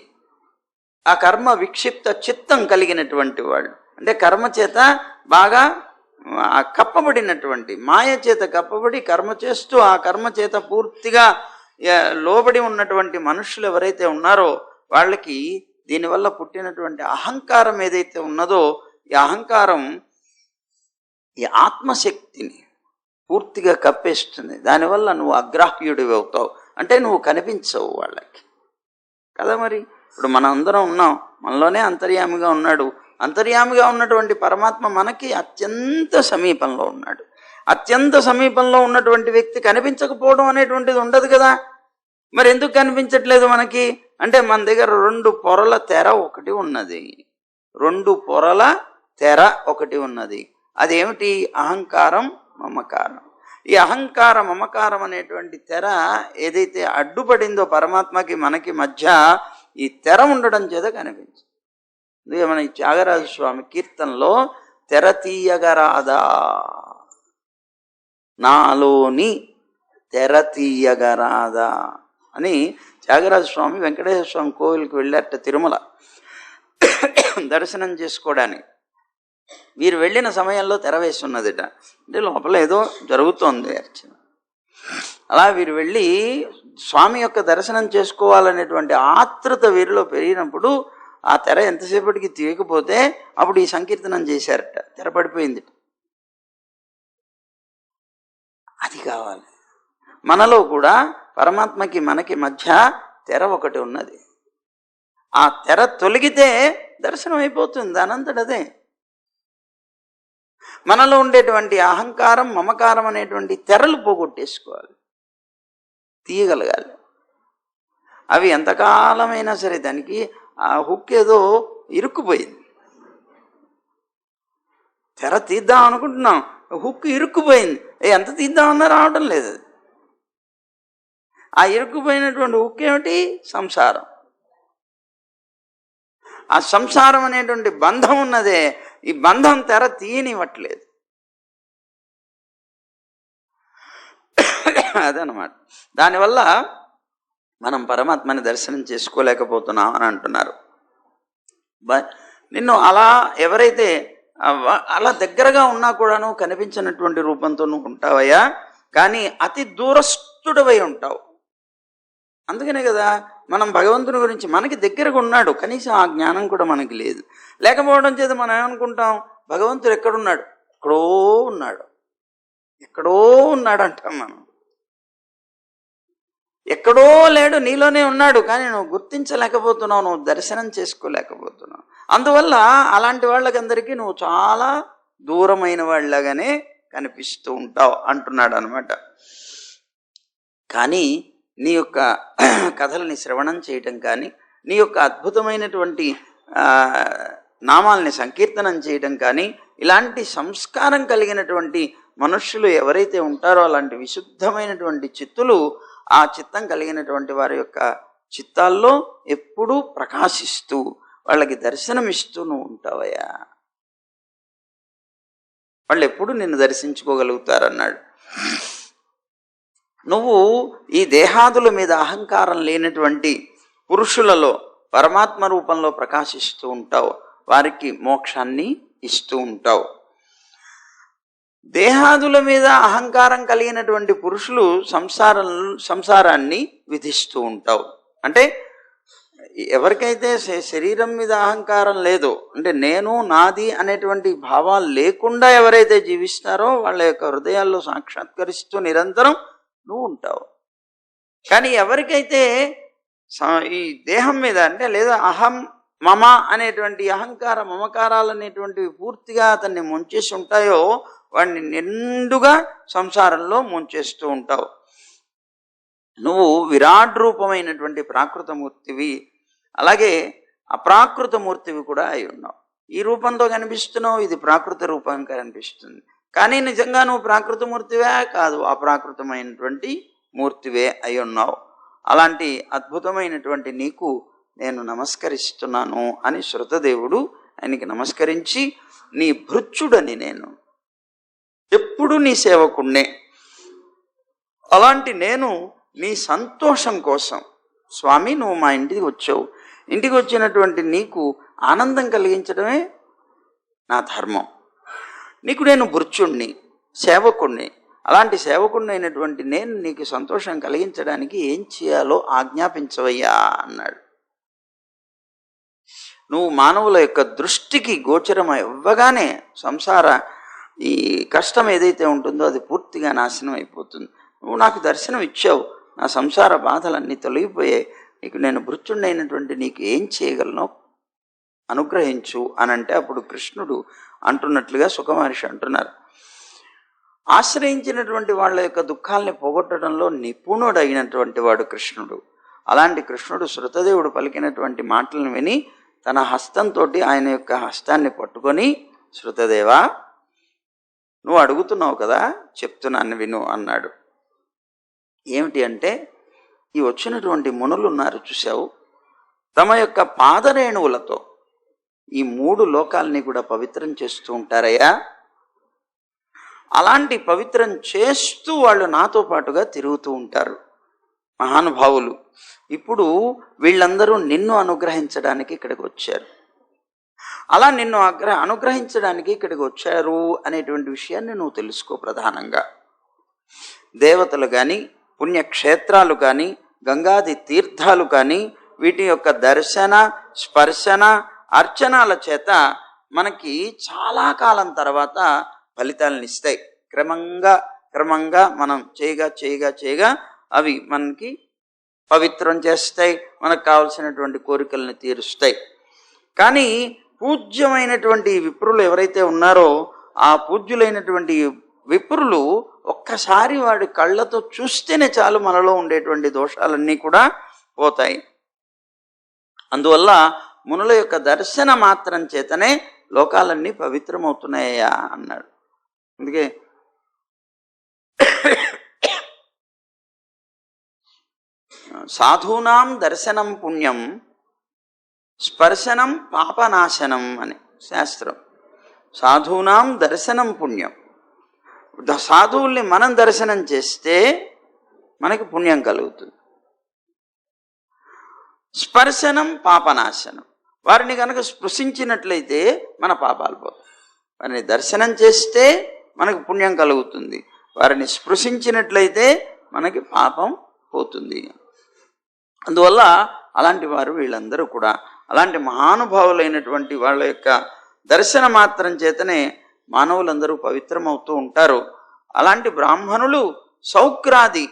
ఆ కర్మ విక్షిప్త చిత్తం కలిగినటువంటి వాళ్ళు, అంటే కర్మ చేత బాగా కప్పబడినటువంటి, మాయ చేత కప్పబడి కర్మ చేస్తూ ఆ కర్మ చేత పూర్తిగా లోబడి ఉన్నటువంటి మనుషులు ఎవరైతే ఉన్నారో వాళ్ళకి దీనివల్ల పుట్టినటువంటి అహంకారం ఏదైతే ఉన్నదో, ఈ అహంకారం ఈ ఆత్మశక్తిని పూర్తిగా కప్పేస్తుంది. దానివల్ల నువ్వు అగ్రాహ్యుడివి అవుతావు, అంటే నువ్వు కనిపించవు వాళ్ళకి కదా. మరి ఇప్పుడు మన అందరం ఉన్నాం, మనలోనే అంతర్యామిగా ఉన్నాడు. అంతర్యామిగా ఉన్నటువంటి పరమాత్మ మనకి అత్యంత సమీపంలో ఉన్నాడు. అత్యంత సమీపంలో ఉన్నటువంటి వ్యక్తి కనిపించకపోవడం అనేటువంటిది ఉండదు కదా. మరి ఎందుకు కనిపించట్లేదు మనకి అంటే మన దగ్గర 2 పొరల తెర ఒకటి ఉన్నది, 2 పొరల తెర ఒకటి ఉన్నది. అదేమిటి? అహంకారం, మమకారం. ఈ అహంకార మమకారం అనేటువంటి తెర ఏదైతే అడ్డుపడిందో పరమాత్మకి మనకి మధ్య, ఈ తెర ఉండడం చేత కనిపించింది. అందుకే మన త్యాగరాజ స్వామి కీర్తనలో తెర తీయగరాదా, నాలోని తెర తీయగరాదా అని త్యాగరాజ స్వామి వెంకటేశ్వర స్వామి కోవిల్కి వెళ్ళారట తిరుమల దర్శనం చేసుకోవడానికి. వీరు వెళ్ళిన సమయంలో తెర వేసి ఉన్నదిట, అంటే లోపల ఏదో జరుగుతోంది అర్చన. అలా వీరు వెళ్ళి స్వామి యొక్క దర్శనం చేసుకోవాలనేటువంటి ఆతృత వీరిలో పెరిగినప్పుడు ఆ తెర ఎంతసేపటికి తీయకపోతే అప్పుడు ఈ సంకీర్తనం చేశారట, తెర పడిపోయింది. అది కావాలి. మనలో కూడా పరమాత్మకి మనకి మధ్య తెర ఒకటి ఉన్నది. ఆ తెర తొలగితే దర్శనం అయిపోతుంది దానంతటదే. మనలో ఉండేటువంటి అహంకారం మమకారం అనేటువంటి తెరలు పోగొట్టేసుకోవాలి, తీయగలగాలి. అవి ఎంతకాలమైనా సరే దానికి ఆ హుక్ ఏదో ఇరుక్కుపోయింది. తెర తీద్దాం అనుకుంటున్నాం, హుక్ ఇరుక్కుపోయింది, ఎంత తీద్దామన్నా రావడం లేదు. ఆ ఇరుక్కుపోయినటువంటి హుక్ ఏమిటి? సంసారం. ఆ సంసారం అనేటువంటి బంధం ఉన్నదే, ఈ బంధం తెర తీయనివ్వట్లేదు. అదనమాట. దానివల్ల మనం పరమాత్మని దర్శనం చేసుకోలేకపోతున్నాం అని అంటున్నారు. నిన్ను అలా ఎవరైతే అలా దగ్గరగా ఉన్నా కూడాను కనిపించినటువంటి రూపంతో నువ్వు ఉంటావయ్యా, కానీ అతి దూరస్థుడవై ఉంటావు. అందుకనే కదా మనం భగవంతుని గురించి మనకి దగ్గరగా ఉన్నాడు, కనీసం ఆ జ్ఞానం కూడా మనకి లేదు. లేకపోవడం చేత మనం ఏమనుకుంటాం, భగవంతుడు ఎక్కడున్నాడు? ఎక్కడో ఉన్నాడు, ఎక్కడో ఉన్నాడు అంటాం మనం. ఎక్కడో లేడు, నీలోనే ఉన్నాడు, కానీ నువ్వు గుర్తించలేకపోతున్నావు, నువ్వు దర్శనం చేసుకోలేకపోతున్నావు. అందువల్ల అలాంటి వాళ్ళకందరికీ నువ్వు చాలా దూరమైన వాళ్ళగానే కనిపిస్తూ ఉంటావు అంటున్నాడు అనమాట. కానీ నీ యొక్క కథలని శ్రవణం చేయటం కానీ, నీ యొక్క అద్భుతమైనటువంటి నామాల్ని సంకీర్తనం చేయటం కానీ, ఇలాంటి సంస్కారం కలిగినటువంటి మనుష్యులు ఎవరైతే ఉంటారో అలాంటి విశుద్ధమైనటువంటి చిత్తులు, ఆ చిత్తం కలిగినటువంటి వారి యొక్క చిత్తాల్లో ఎప్పుడూ ప్రకాశిస్తూ వాళ్ళకి దర్శనమిస్తూ నువ్వు ఉంటావయ్యా. వాళ్ళు ఎప్పుడు నిన్ను దర్శించుకోగలుగుతారన్నాడు. నువ్వు ఈ దేహాదుల మీద అహంకారం లేనటువంటి పురుషులలో పరమాత్మ రూపంలో ప్రకాశిస్తూ ఉంటావు, వారికి మోక్షాన్ని ఇస్తూ ఉంటావు. దేహాదుల మీద అహంకారం కలిగినటువంటి పురుషులు సంసారాన్ని విధిస్తూ ఉంటావు. అంటే ఎవరికైతే శరీరం మీద అహంకారం లేదో, అంటే నేను నాది అనేటువంటి భావాలు లేకుండా ఎవరైతే జీవిస్తారో వాళ్ళ యొక్క హృదయాల్లో సాక్షాత్కరిస్తూ నిరంతరం నువ్వు ఉంటావు. కానీ ఎవరికైతే ఈ దేహం మీద అంటే లేదా అహం మమ అనేటువంటి అహంకార మమకారాలు అనేటువంటివి పూర్తిగా అతన్ని ముంచేసి ఉంటాయో వాడిని నిండుగా సంసారంలో ముంచేస్తూ ఉంటావు. నువ్వు విరాట్ రూపమైనటువంటి ప్రాకృతమూర్తివి, అలాగే అప్రాకృతమూర్తివి కూడా అయి ఉన్నావు. ఈ రూపంతో కనిపిస్తున్నావు, ఇది ప్రాకృత రూపంగా కనిపిస్తుంది. కానీ నిజంగా నువ్వు ప్రాకృతమూర్తివే కాదు, అప్రాకృతమైనటువంటి మూర్తివే అయి ఉన్నావు. అలాంటి అద్భుతమైనటువంటి నీకు నేను నమస్కరిస్తున్నాను అని శృతదేవుడు ఆయనకి నమస్కరించి, నీ భృత్యుడని నేను ఎప్పుడు నీ సేవకుణ్ణే, అలాంటి నేను నీ సంతోషం కోసం స్వామి నువ్వు మా ఇంటికి వచ్చావు, ఇంటికి వచ్చినటువంటి నీకు ఆనందం కలిగించడమే నా ధర్మం. నీకు నేను భృత్యుణ్ణి, సేవకుణ్ణి, అలాంటి సేవకుణ్ణి అయినటువంటి నేను నీకు సంతోషం కలిగించడానికి ఏం చేయాలో ఆజ్ఞాపించవయ్యా అన్నాడు. నువ్వు మానవుల యొక్క దృష్టికి గోచరం ఇవ్వగానే సంసార ఈ కష్టం ఏదైతే ఉంటుందో అది పూర్తిగా నాశనం అయిపోతుంది. నువ్వు నాకు దర్శనం ఇచ్చావు, నా సంసార బాధలన్నీ తొలగిపోయాయి, నీకు నేను భృత్యుడైనటువంటి నీకు ఏం చేయగలను అనుగ్రహించు అని అంటే అప్పుడు కృష్ణుడు అంటున్నట్లుగా సుఖమహర్షి అంటున్నారు, ఆశ్రయించినటువంటి వాళ్ళ యొక్క దుఃఖాలని పోగొట్టడంలో నిపుణుడైనటువంటి వాడు కృష్ణుడు. అలాంటి కృష్ణుడు శృతదేవుడు పలికినటువంటి మాటలను విని తన హస్తంతో ఆయన యొక్క హస్తాన్ని పట్టుకొని, శృతదేవా నువ్వు అడుగుతున్నావు కదా, చెప్తున్నాను విను అన్నాడు. ఏమిటి అంటే, ఈ వచ్చినటువంటి మునులు ఉన్నారు చూసావు, తమ యొక్క పాదరేణువులతో ఈ 3 లోకాలని కూడా పవిత్రం చేస్తూ ఉంటారయ్యా. అలాంటి పవిత్రం చేస్తూ వాళ్ళు నాతో పాటుగా తిరుగుతూ ఉంటారు మహానుభావులు. ఇప్పుడు వీళ్ళందరూ నిన్ను అనుగ్రహించడానికి ఇక్కడికి వచ్చారు. అలా నిన్ను అనుగ్రహించడానికి ఇక్కడికి వచ్చారు అనేటువంటి విషయాన్ని నువ్వు తెలుసుకో. ప్రధానంగా దేవతలు కానీ, పుణ్యక్షేత్రాలు కానీ, గంగాది తీర్థాలు కానీ, వీటి యొక్క దర్శన స్పర్శన అర్చనాల చేత మనకి చాలా కాలం తర్వాత ఫలితాలను ఇస్తాయి. క్రమంగా మనం చేయగా అవి మనకి పవిత్రం చేస్తాయి, మనకు కావలసినటువంటి కోరికలను తీరుస్తాయి. కానీ పూజ్యమైనటువంటి విప్రులు ఎవరైతే ఉన్నారో ఆ పూజ్యులైనటువంటి విప్రులు ఒక్కసారి వాడి కళ్ళతో చూస్తేనే చాలు మనలో ఉండేటువంటి దోషాలన్నీ కూడా పోతాయి. అందువల్ల మునుల యొక్క దర్శన మాత్రం చేతనే లోకాలన్నీ పవిత్రమవుతున్నాయా అన్నాడు. అందుకే సాధూనాం దర్శనం పుణ్యం స్పర్శనం పాపనాశనం అని శాస్త్రం. సాధూనాం దర్శనం పుణ్యం, సాధువుల్ని మనం దర్శనం చేస్తే మనకి పుణ్యం కలుగుతుంది. స్పర్శనం పాపనాశనం, వారిని కనుక స్పృశించినట్లయితే మన పాపాలు పోతాయి. వారిని దర్శనం చేస్తే మనకు పుణ్యం కలుగుతుంది, వారిని స్పృశించినట్లయితే మనకి పాపం పోతుంది. అందువల్ల అలాంటి వారు వీళ్ళందరూ కూడా అలాంటి మహానుభావులైనటువంటి వాళ్ళ యొక్క దర్శన మాత్రం చేతనే మానవులందరూ పవిత్రమవుతూ ఉంటారు. అలాంటి బ్రాహ్మణులు సౌక్రాది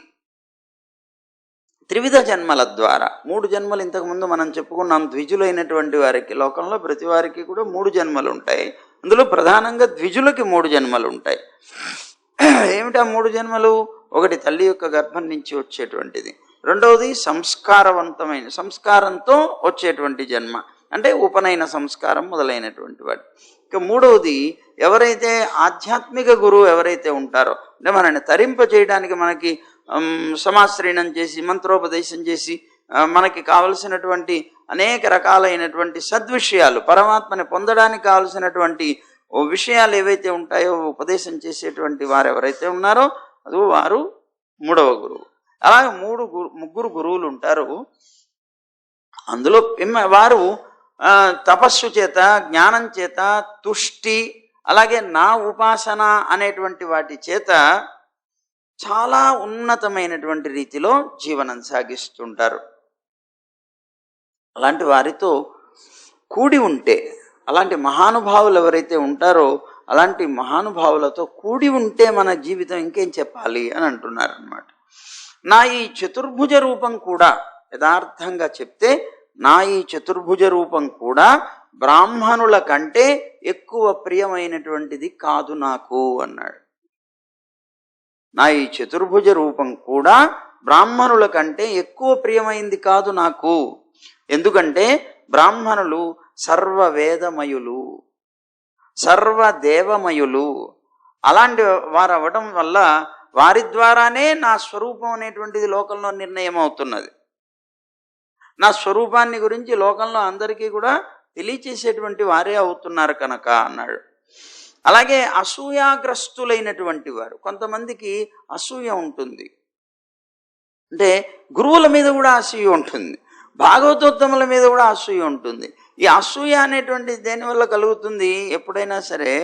త్రివిధ జన్మల ద్వారా 3 జన్మలు ఇంతకుముందు మనం చెప్పుకున్నాం. ద్విజులైనటువంటి వారికి లోకంలో ప్రతి వారికి కూడా 3 జన్మలు ఉంటాయి. అందులో ప్రధానంగా ద్విజులకి 3 జన్మలు ఉంటాయి. ఏమిటా 3 జన్మలు? ఒకటి తల్లి యొక్క గర్భం నుంచి వచ్చేటువంటిది, రెండవది సంస్కారవంతమైన సంస్కారంతో వచ్చేటువంటి జన్మ, అంటే ఉపనయన సంస్కారం మొదలైనటువంటి వాడు. ఇక మూడవది ఎవరైతే ఆధ్యాత్మిక గురువు ఎవరైతే ఉంటారో, అంటే మనల్ని తరింప చేయడానికి మనకి సమాశ్రయణం చేసి మంత్రోపదేశం చేసి మనకి కావలసినటువంటి అనేక రకాలైనటువంటి సద్విషయాలు, పరమాత్మని పొందడానికి కావలసినటువంటి విషయాలు ఏవైతే ఉంటాయో ఉపదేశం చేసేటువంటి వారు ఎవరైతే ఉన్నారో అది వారు 3వ గురువు. అలాగే 3 గురువులు ఉంటారు. అందులో వారు తపస్సు చేత, జ్ఞానం చేత, తుష్టి, అలాగే నా ఉపాసన అనేటువంటి వాటి చేత చాలా ఉన్నతమైనటువంటి రీతిలో జీవనం సాగిస్తుంటారు. అలాంటి వారితో కూడి ఉంటే, అలాంటి మహానుభావులు ఎవరైతే ఉంటారో అలాంటి మహానుభావులతో కూడి ఉంటే మన జీవితం ఇంకేం చెప్పాలి అని అంటున్నారు అన్నమాట. నా ఈ చతుర్భుజ రూపం కూడా, యథార్థంగా చెప్తే నా ఈ చతుర్భుజ రూపం కూడా బ్రాహ్మణుల కంటే ఎక్కువ ప్రియమైనటువంటిది కాదు నాకు అన్నాడు. నా ఈ చతుర్భుజ రూపం కూడా బ్రాహ్మణుల కంటే ఎక్కువ ప్రియమైంది కాదు నాకు. ఎందుకంటే బ్రాహ్మణులు సర్వవేదమయులు, సర్వదేవమయులు. అలాంటి వారు అవ్వడం వల్ల వారి ద్వారానే నా స్వరూపం అనేటువంటిది లోకంలో నిర్ణయం అవుతున్నది. నా స్వరూపాన్ని గురించి లోకంలో అందరికీ కూడా తెలియచేసేటువంటి వారే అవుతున్నారు కనుక అన్నాడు. అలాగే అసూయాగ్రస్తులైనటువంటి వారు, కొంతమందికి అసూయ ఉంటుంది. అంటే గురువుల మీద కూడా అసూయ ఉంటుంది, భాగవతోత్తముల మీద కూడా అసూయ ఉంటుంది. ఈ అసూయ అనేటువంటిది దేనివల్ల కలుగుతుంది? ఎప్పుడైనా సరే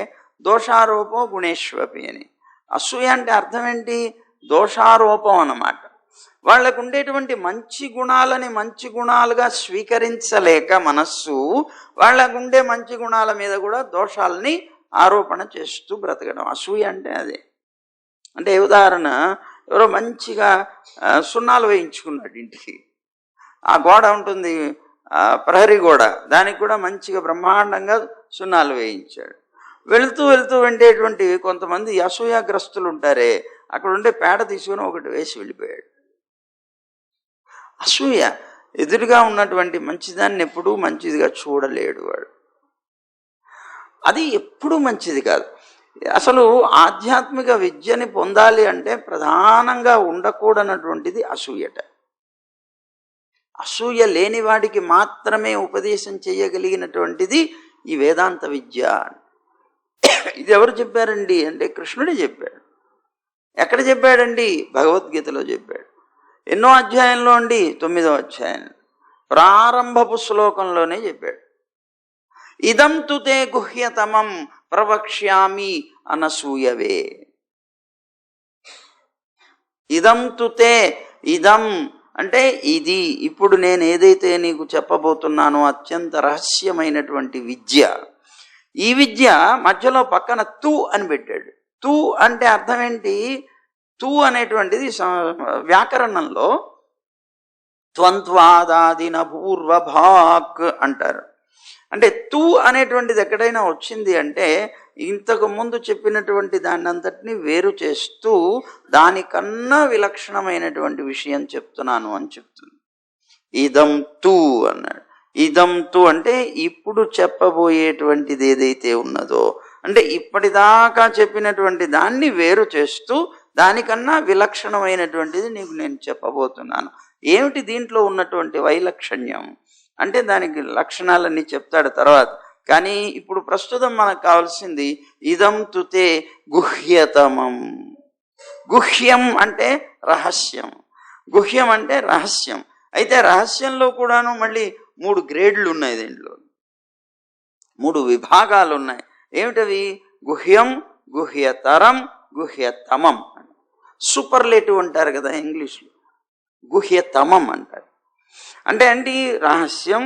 దోషారోపం గుణేశ్వపి అని. అసూయ అంటే అర్థం ఏంటి? దోషారోపం అన్నమాట. వాళ్ళకు ఉండేటువంటి మంచి గుణాలని మంచి గుణాలుగా స్వీకరించలేక మనస్సు వాళ్ళకు ఉండే మంచి గుణాల మీద కూడా దోషాలని ఆరోపణ చేస్తూ బ్రతకడం. అసూయ అంటే అదే. అంటే ఉదాహరణ, ఎవరో మంచిగా సున్నాలు వేయించుకున్నాడు ఇంటికి. ఆ గోడ ఉంటుంది, ప్రహరీ గోడ, దానికి కూడా మంచిగా బ్రహ్మాండంగా సున్నాలు వేయించాడు. వెళుతూ వెళుతూ ఉండేటువంటి కొంతమంది అసూయాగ్రస్తులు ఉంటారే, అక్కడ ఉండే పేడ తీసుకుని ఒకటి వేసి వెళ్ళిపోయాడు. అసూయ. ఎదురుగా ఉన్నటువంటి మంచిదాన్ని ఎప్పుడూ మంచిదిగా చూడలేడు వాడు. అది ఎప్పుడూ మంచిది కాదు. అసలు ఆధ్యాత్మిక విద్యని పొందాలి అంటే ప్రధానంగా ఉండకూడనటువంటిది అసూయట. అసూయ లేని వాడికి మాత్రమే ఉపదేశం చేయగలిగినటువంటిది ఈ వేదాంత విద్య. ఇది ఎవరు చెప్పారండి అంటే కృష్ణుడే చెప్పాడు. ఎక్కడ చెప్పాడండి? భగవద్గీతలో చెప్పాడు. ఎన్నో అధ్యాయంలో అండి? 9వ అధ్యాయం ప్రారంభపు శ్లోకంలోనే చెప్పాడు. ఇదం తుతే గుహ్యతమం ప్రవక్ష్యామి అనసూయవే. ఇదం తుతే, ఇదం అంటే ఇది, ఇప్పుడు నేను ఏదైతే నీకు చెప్పబోతున్నానో అత్యంత రహస్యమైనటువంటి విద్య. ఈ విద్య మధ్యలో పక్కన తు అని పెట్టాడు. తు అంటే అర్థం ఏంటి? తు అనేటువంటిది వ్యాకరణంలో త్వంత్వాదాదిన పూర్వభాక్ అంటారు. అంటే తు అనేటువంటిది ఎక్కడైనా వచ్చింది అంటే ఇంతకు ముందు చెప్పినటువంటి దాన్ని అంతటినీ వేరు చేస్తూ దానికన్నా విలక్షణమైనటువంటి విషయం చెప్తున్నాను అని చెప్తుంది. ఇదం తు అన్నాడు. ఇదం తు అంటే ఇప్పుడు చెప్పబోయేటువంటిది ఏదైతే ఉన్నదో, అంటే ఇప్పటిదాకా చెప్పినటువంటి దాన్ని వేరు చేస్తూ దానికన్నా విలక్షణమైనటువంటిది నీకు నేను చెప్పబోతున్నాను. ఏమిటి దీంట్లో ఉన్నటువంటి వైలక్షణ్యం అంటే దానికి లక్షణాలన్నీ చెప్తాడు తర్వాత. కానీ ఇప్పుడు ప్రస్తుతం మనకు కావాల్సింది ఇదం తుతే గుహ్యతమం. గుహ్యం అంటే రహస్యం, గుహ్యం అంటే రహస్యం. అయితే రహస్యంలో కూడాను మళ్ళీ 3 గ్రేడ్లు ఉన్నాయి, దీంట్లో 3 విభాగాలు ఉన్నాయి. ఏమిటవి? గుహ్యం, గుహ్యతరం, గుహ్యతమం. సూపర్లేటివ్ అంటారు కదా ఇంగ్లీష్లో, గుహ్యతమం అంటారు. అంటే ఏంటి? రహస్యం,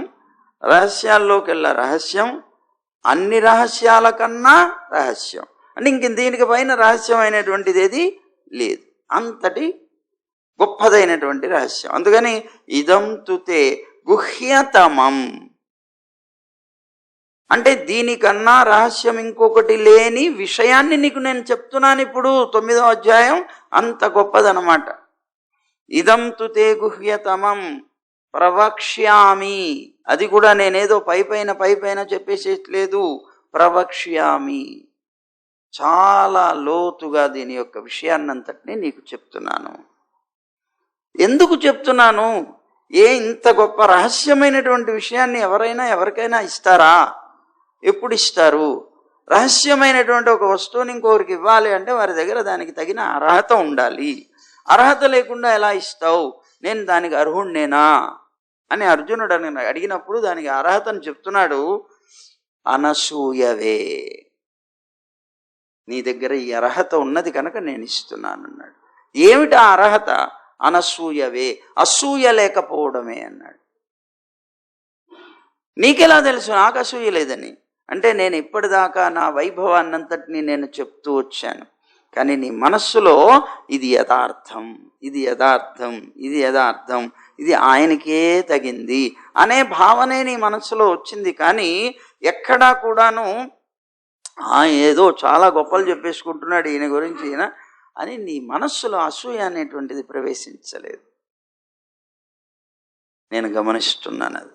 రహస్యాల్లోకెల్లా రహస్యం, అన్ని రహస్యాల కన్నా రహస్యం. అంటే ఇంక దీనికి పైన రహస్యమైనటువంటిది ఏది లేదు, అంతటి గొప్పదైనటువంటి రహస్యం. అందుకని ఇదం తుతే గుహ్యతమం అంటే దీనికన్నా రహస్యం ఇంకొకటి లేని విషయాన్ని నీకు నేను చెప్తున్నాను ఇప్పుడు. 9వ అధ్యాయం అంత గొప్పదనమాట. ఇదం తుతే గుహ్యతమం ప్రవక్ష్యామి. అది కూడా నేనేదో పైపైన చెప్పేసేట్లేదు, ప్రవక్ష్యామి. చాలా లోతుగా దీని యొక్క విషయాన్నంతటినీ నీకు చెప్తున్నాను. ఎందుకు చెప్తున్నాను? ఇంత గొప్ప రహస్యమైనటువంటి విషయాన్ని ఎవరికైనా ఇస్తారా? ఎప్పుడు ఇస్తారు? రహస్యమైనటువంటి ఒక వస్తువుని ఇంకొకరికి ఇవ్వాలి అంటే వారి దగ్గర దానికి తగిన అర్హత ఉండాలి. అర్హత లేకుండా ఎలా ఇస్తావు? నేను దానికి అర్హుణ్ణేనా అని అర్జునుడు అడిగినప్పుడు దానికి అర్హతను చెప్తున్నాడు. అనసూయవే, నీ దగ్గర ఈ అర్హత ఉన్నది కనుక నేను ఇస్తున్నాను అన్నాడు. ఏమిటి ఆ అర్హత? అనసూయవే, అసూయ లేకపోవడమే అన్నాడు. నీకెలా తెలుసు నాకు అసూయ లేదని? అంటే నేను ఇప్పటిదాకా నా వైభవాన్నంతటినీ నేను చెప్తూ వచ్చాను. కానీ నీ మనస్సులో ఇది యథార్థం, ఇది యథార్థం, ఇది యథార్థం, ఇది ఆయనకే తగింది అనే భావనే నీ మనస్సులో వచ్చింది. కానీ ఎక్కడా కూడాను ఏదో చాలా గొప్పలు చెప్పేసుకుంటున్నాడు ఈయన గురించి ఈయన అని నీ మనస్సులో అసూయ అనేటువంటిది ప్రవేశించలేదు. నేను గమనిస్తున్నాను అది.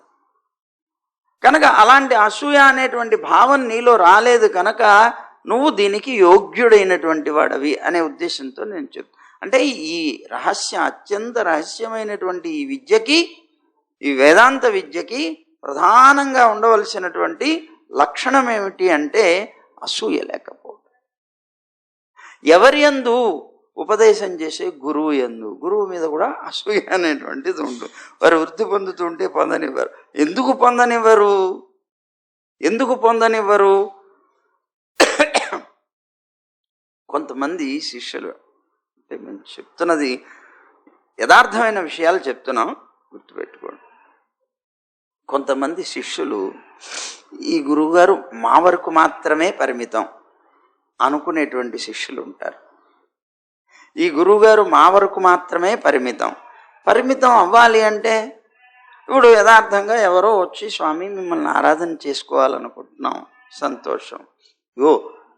కనుక అలాంటి అసూయ అనేటువంటి భావం నీలో రాలేదు కనుక నువ్వు దీనికి యోగ్యుడైనటువంటి వాడవి అనే ఉద్దేశంతో నేను అంటే ఈ అత్యంత రహస్యమైనటువంటి ఈ విద్యకి, ఈ వేదాంత విద్యకి ప్రధానంగా ఉండవలసినటువంటి లక్షణం ఏమిటి అంటే అసూయ లేకపోవడం. ఎవరి యందు ఉపదేశం చేసే గురువు యందు, గురువు మీద కూడా అసూయ అనేటువంటిది ఉంటుంది. వారు వృద్ధి పొందుతుంటే పొందనివ్వరు. ఎందుకు పొందనివ్వరు? ఎందుకు పొందనివ్వరు? కొంతమంది శిష్యులు, అంటే మేము చెప్తున్నది యథార్థమైన విషయాలు చెప్తున్నాం, గుర్తుపెట్టుకోండి. కొంతమంది శిష్యులు ఈ గురువుగారు మా వరకు మాత్రమే పరిమితం అనుకునేటువంటి శిష్యులు ఉంటారు. ఈ గురువుగారు మా వరకు మాత్రమే పరిమితం అవ్వాలి అంటే ఇప్పుడు యథార్థంగా ఎవరో వచ్చి స్వామి మిమ్మల్ని ఆరాధన చేసుకోవాలనుకుంటున్నాం, సంతోషం.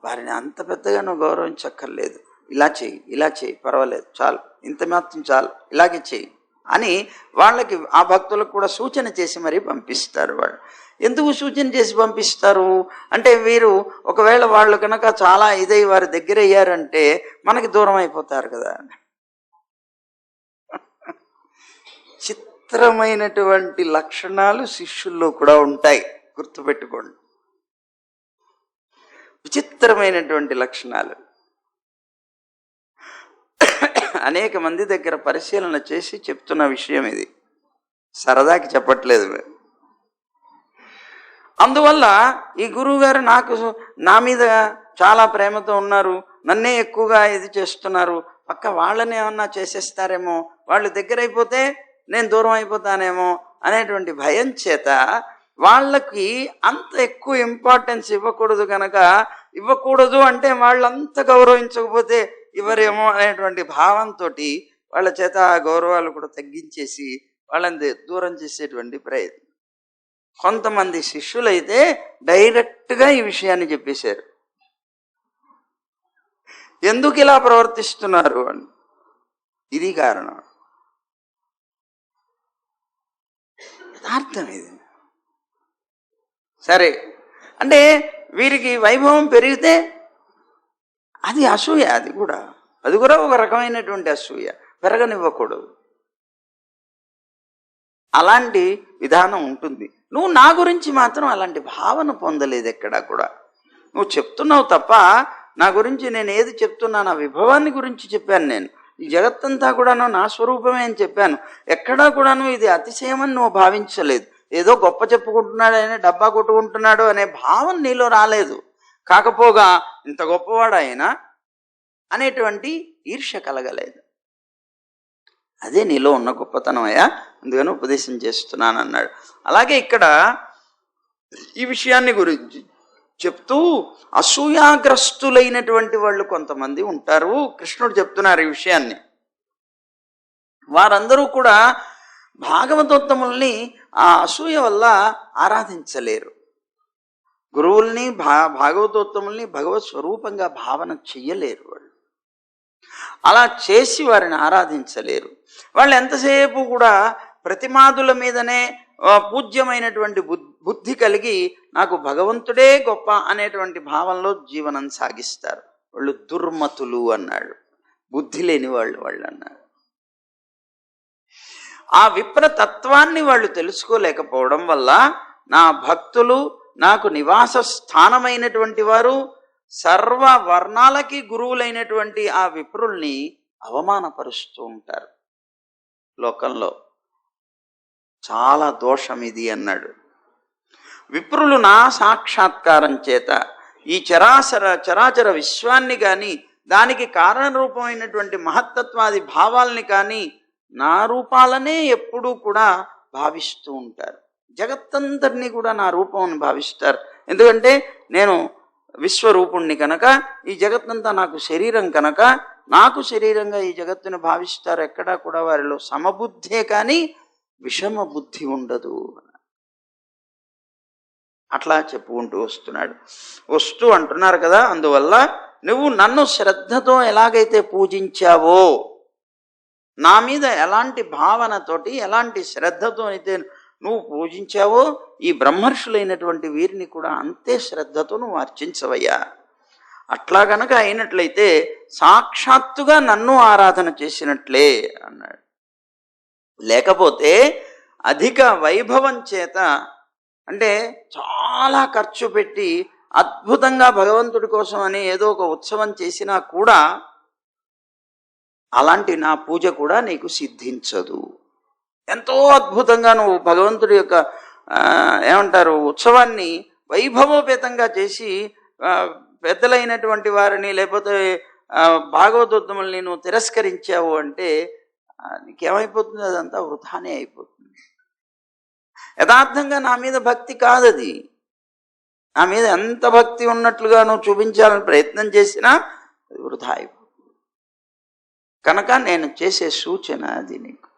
వారిని అంత పెద్దగా నువ్వు గౌరవించక్కర్లేదు, ఇలా చేయి పర్వాలేదు, చాలు, ఇంత మాత్రం చాలు, ఇలాగే చేయి అని వాళ్ళకి, ఆ భక్తులకు కూడా సూచన చేసి మరీ పంపిస్తారు. వాళ్ళు ఎందుకు సూచన చేసి పంపిస్తారు అంటే వీరు ఒకవేళ వాళ్ళు కనుక చాలా ఇదై వారి దగ్గర అయ్యారంటే మనకి దూరం అయిపోతారు కదా. చిత్రమైనటువంటి లక్షణాలు శిష్యుల్లో కూడా ఉంటాయి, గుర్తుపెట్టుకోండి. విచిత్రమైనటువంటి లక్షణాలు అనేక మంది దగ్గర పరిశీలన చేసి చెప్తున్న విషయం ఇది, సరదాకి చెప్పట్లేదు. అందువల్ల ఈ గురువుగారు నా మీద చాలా ప్రేమతో ఉన్నారు, నన్నే ఎక్కువగా ఇది చేస్తున్నారు, పక్క వాళ్ళని ఏమన్నా చేసేస్తారేమో, వాళ్ళు దగ్గర అయిపోతే నేను దూరం అయిపోతానేమో అనేటువంటి భయం చేత వాళ్ళకి అంత ఎక్కువ ఇంపార్టెన్స్ ఇవ్వకూడదు. కనుక ఇవ్వకూడదు అంటే వాళ్ళంత గౌరవించకపోతే ఇవ్వరేమో అనేటువంటి భావంతో వాళ్ళ చేత ఆ గౌరవాలు కూడా తగ్గించేసి వాళ్ళని దూరం చేసేటువంటి ప్రయత్నం. కొంతమంది శిష్యులైతే డైరెక్ట్గా ఈ విషయాన్ని చెప్పేశారు, ఎందుకు ఇలా ప్రవర్తిస్తున్నారు అని. ఇది కారణం, యథార్థం ఇది. సరే అంటే వీరికి వైభవం పెరిగితే అది అసూయ, అది కూడా ఒక రకమైనటువంటి అసూయ, పెరగనివ్వకూడదు. అలాంటి విధానం ఉంటుంది. నువ్వు నా గురించి మాత్రం అలాంటి భావన పొందలేదు ఎక్కడా కూడా. నువ్వు చెప్తున్నావు తప్ప నా గురించి నేను ఏది చెప్తున్నా, నా విభవాన్ని గురించి చెప్పాను. నేను ఈ జగత్తంతా కూడాను నా స్వరూపమే అని చెప్పాను. ఎక్కడా కూడాను ఇది అతిశయమని నువ్వు భావించలేదు. ఏదో గొప్ప చెప్పుకుంటున్నాడు, ఆయన డబ్బా కొట్టుకుంటున్నాడు అనే భావం నీలో రాలేదు. కాకపోగా ఇంత గొప్పవాడు ఆయన అనేటువంటి ఈర్ష్య కలగలేదు. అదే నీలో ఉన్న గొప్పతనం అయ్యా, అందుకని ఉపదేశం చేస్తున్నాను అన్నాడు. అలాగే ఇక్కడ ఈ విషయాన్ని గురించి చెప్తూ అసూయాగ్రస్తులైనటువంటి వాళ్ళు కొంతమంది ఉంటారు. కృష్ణుడు చెప్తున్నారు ఈ విషయాన్ని. వారందరూ కూడా భాగవతోత్తముల్ని ఆ అసూయ వల్ల ఆరాధించలేరు. గురువుల్ని భాగవతోత్తముల్ని భగవత్ స్వరూపంగా భావన చెయ్యలేరు. వాళ్ళు అలా చేసి వారిని ఆరాధించలేరు. వాళ్ళు ఎంతసేపు కూడా ప్రతిమాదుల మీదనే పూజ్యమైనటువంటి బుద్ధి కలిగి నాకు భగవంతుడే గొప్ప అనేటువంటి భావంలో జీవనం సాగిస్తారు. వాళ్ళు దుర్మతులు అన్నాడు, బుద్ధి లేని వాళ్ళు అన్నాడు. ఆ విప్రతత్వాన్ని వాళ్ళు తెలుసుకోలేకపోవడం వల్ల నా భక్తులు, నాకు నివాస స్థానమైనటువంటి వారు, సర్వ వర్ణాలకి గురువులైనటువంటి ఆ విప్రుల్ని అవమానపరుస్తూ ఉంటారు. లోకంలో చాలా దోషం ఇది అన్నాడు. విప్రులు నా సాక్షాత్కారం చేత ఈ చరాచర విశ్వాన్ని కానీ, దానికి కారణరూపమైనటువంటి మహత్తత్వాది భావాల్ని కానీ నా రూపాలనే ఎప్పుడూ కూడా భావిస్తూ ఉంటారు. జగత్తందరినీ కూడా నా రూపం అని భావిస్తారు. ఎందుకంటే నేను విశ్వరూపుణ్ణి కనుక ఈ జగత్తంతా నాకు శరీరం కనుక నాకు శరీరంగా ఈ జగత్తుని భావిస్తారు. ఎక్కడా కూడా వారిలో సమబుద్ధే కానీ విషమ బుద్ధి ఉండదు. అట్లా చెప్పుకుంటూ వస్తూ అంటున్నారు కదా. అందువల్ల నువ్వు నన్ను శ్రద్ధతో ఎలాగైతే పూజించావో, నా మీద ఎలాంటి భావనతోటి ఎలాంటి శ్రద్ధతో అయితే నువ్వు పూజించావో, ఈ బ్రహ్మర్షులైనటువంటి వీరిని కూడా అంతే శ్రద్ధతో నువ్వు అర్చించవయ్యా. అట్లా గనక అయినట్లయితే సాక్షాత్తుగా నన్ను ఆరాధన చేసినట్లే అన్నాడు. లేకపోతే అధిక వైభవం చేత, అంటే చాలా ఖర్చు పెట్టి అద్భుతంగా భగవంతుడి కోసం అని ఏదో ఒక ఉత్సవం చేసినా కూడా అలాంటి నా పూజ కూడా నీకు సిద్ధించదు. ఎంతో అద్భుతంగా నువ్వు భగవంతుడి యొక్క ఏమంటారు ఉత్సవాన్ని వైభవోపేతంగా చేసి పెద్దలైనటువంటి వారిని లేకపోతే భాగవతోత్తముల్ని నువ్వు తిరస్కరించావు అంటే నీకేమైపోతుంది? అదంతా వృధానే అయిపోతుంది. యథార్థంగా నా మీద భక్తి కాదది. నా మీద ఎంత భక్తి ఉన్నట్లుగా నువ్వు చూపించాలని ప్రయత్నం చేసినా అది వృధా అయిపోతుంది. కనుక నేను చేసే సూచన అది నీకు.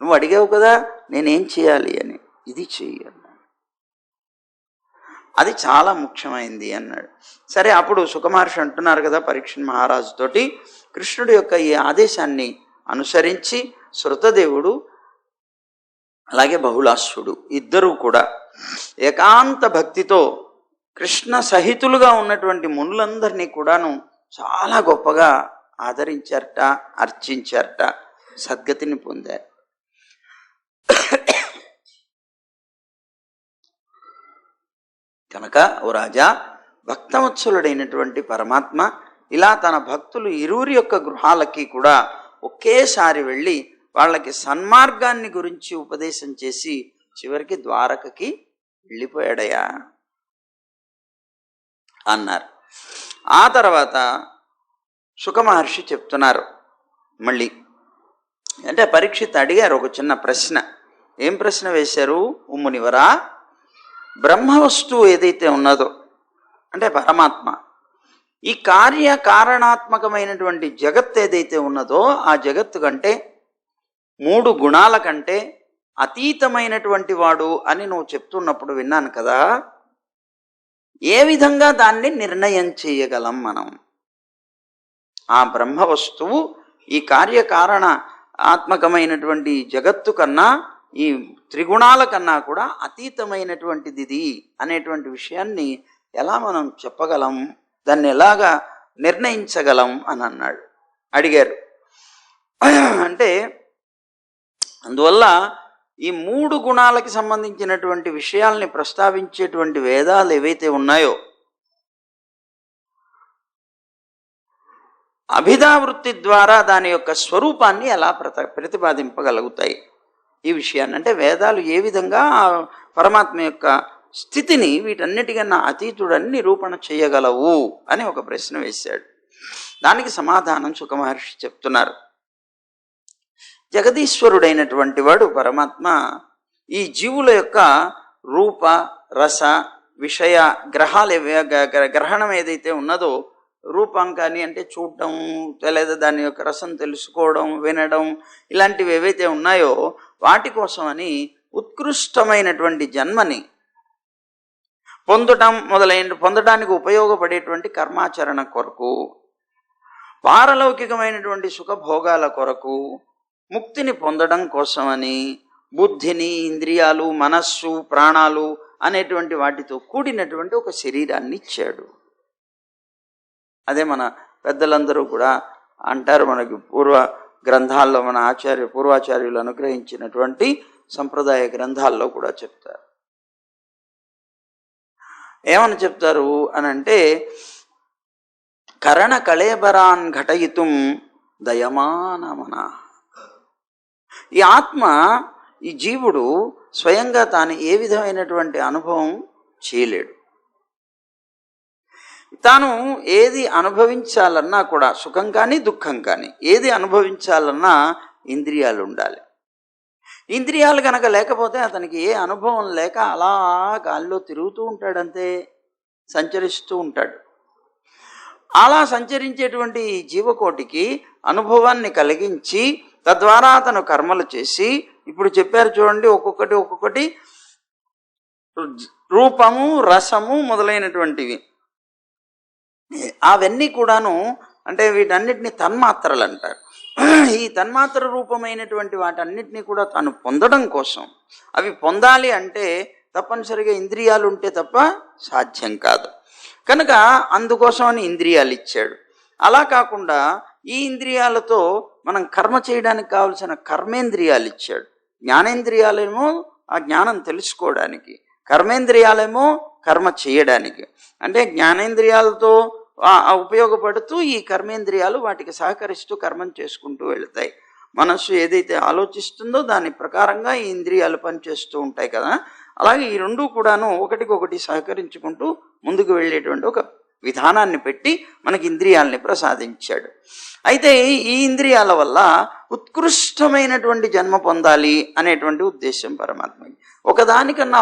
నువ్వు అడిగావు కదా నేనేం చేయాలి అని, ఇది చెయ్యి అన్నాడు. అది చాలా ముఖ్యమైంది అన్నాడు. సరే, అప్పుడు సుఖమహర్షి అంటున్నారు కదా పరీక్షణ్ మహారాజుతోటి, కృష్ణుడి యొక్క ఈ ఆదేశాన్ని అనుసరించి శృతదేవుడు అలాగే బహుళాశ్వుడు ఇద్దరూ కూడా ఏకాంత భక్తితో కృష్ణ సహితులుగా ఉన్నటువంటి మునులందరినీ కూడాను చాలా గొప్పగా ఆదరించారట, అర్చించారట, సద్గతిని పొందారు. కనుక ఓ రాజా, భక్తవత్సలుడైనటువంటి పరమాత్మ ఇలా తన భక్తులు ఇరువురి యొక్క గృహాలకి కూడా ఒకేసారి వెళ్ళి వాళ్ళకి సన్మార్గాన్ని గురించి ఉపదేశం చేసి చివరికి ద్వారకకి వెళ్ళిపోయాడయా అన్నారు. ఆ తర్వాత సుఖమహర్షి చెప్తున్నారు మళ్ళీ, అంటే పరీక్షిత్ అడిగారు ఒక చిన్న ప్రశ్న. ఏం ప్రశ్న వేశారు? మునివరా, బ్రహ్మ వస్తువు ఏదైతే ఉన్నదో అంటే పరమాత్మ, ఈ కార్యకారణాత్మకమైనటువంటి జగత్ ఏదైతే ఉన్నదో ఆ జగత్తు కంటే 3 గుణాల కంటే అతీతమైనటువంటి వాడు అని నువ్వు చెప్తున్నప్పుడు విన్నాను కదా. ఏ విధంగా దాన్ని నిర్ణయం చేయగలం మనం? ఆ బ్రహ్మ వస్తువు ఈ కార్యకారణ ఆత్మకమైనటువంటి జగత్తు కన్నా, ఈ త్రిగుణాల కన్నా కూడా అతీతమైనటువంటిది అనేటువంటి విషయాన్ని ఎలా మనం చెప్పగలం, దాన్ని ఎలాగా నిర్ణయించగలం అని అడిగారు. అంటే అందువల్ల ఈ 3 గుణాలకి సంబంధించినటువంటి విషయాల్ని ప్రస్తావించేటువంటి వేదాలు ఏవైతే ఉన్నాయో అభిధావృత్తి ద్వారా దాని యొక్క స్వరూపాన్ని ఎలా ప్రతిపాదింపగలుగుతాయి ఈ విషయాన్ని, అంటే వేదాలు ఏ విధంగా పరమాత్మ యొక్క స్థితిని వీటన్నిటికన్నా అతీతుడని నిరూపణ చేయగలవు అని ఒక ప్రశ్న వేశాడు. దానికి సమాధానం సుఖమహర్షి చెప్తున్నారు. జగదీశ్వరుడైనటువంటి వాడు పరమాత్మ ఈ జీవుల యొక్క రూప రస విషయ గ్రహణం ఏదైతే ఉన్నదో, రూపం కానీ అంటే చూడటం లేదా దాని యొక్క రసం తెలుసుకోవడం, వినడం, ఇలాంటివి ఏవైతే ఉన్నాయో వాటి కోసమని ఉత్కృష్టమైనటువంటి జన్మని పొందడానికి ఉపయోగపడేటువంటి కర్మాచరణ కొరకు, పారలౌకికమైనటువంటి సుఖభోగాల కొరకు, ముక్తిని పొందడం కోసమని బుద్ధిని, ఇంద్రియాలు, మనస్సు, ప్రాణాలు అనేటువంటి వాటితో కూడినటువంటి ఒక శరీరాన్ని ఇచ్చాడు. అదే మన పెద్దలందరూ కూడా అంటారు, మనకి పూర్వ గ్రంథాల్లో మన పూర్వాచార్యులు అనుగ్రహించినటువంటి సంప్రదాయ గ్రంథాల్లో కూడా చెప్తారు. ఏమని చెప్తారు అని అంటే, కరణ కళేబరాన్ ఘటయితుం దయమానమన. ఈ ఆత్మ, ఈ జీవుడు స్వయంగా తాను ఏ విధమైనటువంటి అనుభవం చేయలేడు. తాను ఏది అనుభవించాలన్నా కూడా, సుఖం కానీ దుఃఖం కానీ ఏది అనుభవించాలన్నా ఇంద్రియాలు ఉండాలి. ఇంద్రియాలు కనుక లేకపోతే అతనికి ఏ అనుభవం లేక అలా గాల్లో తిరుగుతూ ఉంటాడంతే, సంచరిస్తూ ఉంటాడు. అలా సంచరించేటువంటి ఈ జీవకోటికి అనుభవాన్ని కలిగించి తద్వారా అతను కర్మలు చేసి, ఇప్పుడు చెప్పారు చూడండి, ఒక్కొక్కటి రూపము, రసము మొదలైనటువంటివి. అవన్నీ కూడాను అంటే వీటన్నిటిని తన్మాత్రలు అంటారు. ఈ తన్మాత్ర రూపమైనటువంటి వాటన్నిటినీ కూడా తాను పొందడం కోసం, అవి పొందాలి అంటే తప్పనిసరిగా ఇంద్రియాలు ఉంటే తప్ప సాధ్యం కాదు. కనుక అందుకోసమని ఇంద్రియాలు ఇచ్చాడు. అలా కాకుండా ఈ ఇంద్రియాలతో మనం కర్మ చేయడానికి కావలసిన కర్మేంద్రియాలు ఇచ్చాడు. జ్ఞానేంద్రియాలేమో ఆ జ్ఞానం తెలుసుకోవడానికి, కర్మేంద్రియాలేమో కర్మ చేయడానికి. అంటే జ్ఞానేంద్రియాలతో ఉపయోగపడుతూ ఈ కర్మేంద్రియాలు వాటికి సహకరిస్తూ కర్మం చేసుకుంటూ వెళతాయి. మనస్సు ఏదైతే ఆలోచిస్తుందో దాని ప్రకారంగా ఈ ఇంద్రియాలు పనిచేస్తూ ఉంటాయి కదా. అలాగే ఈ రెండు కూడాను ఒకటికొకటి సహకరించుకుంటూ ముందుకు వెళ్ళేటువంటి ఒక విధానాన్ని పెట్టి మనకి ఇంద్రియాలని ప్రసాదించాడు. అయితే ఈ ఇంద్రియాల వల్ల ఉత్కృష్టమైనటువంటి జన్మ పొందాలి అనేటువంటి ఉద్దేశం పరమాత్మకి. ఒకదానికన్నా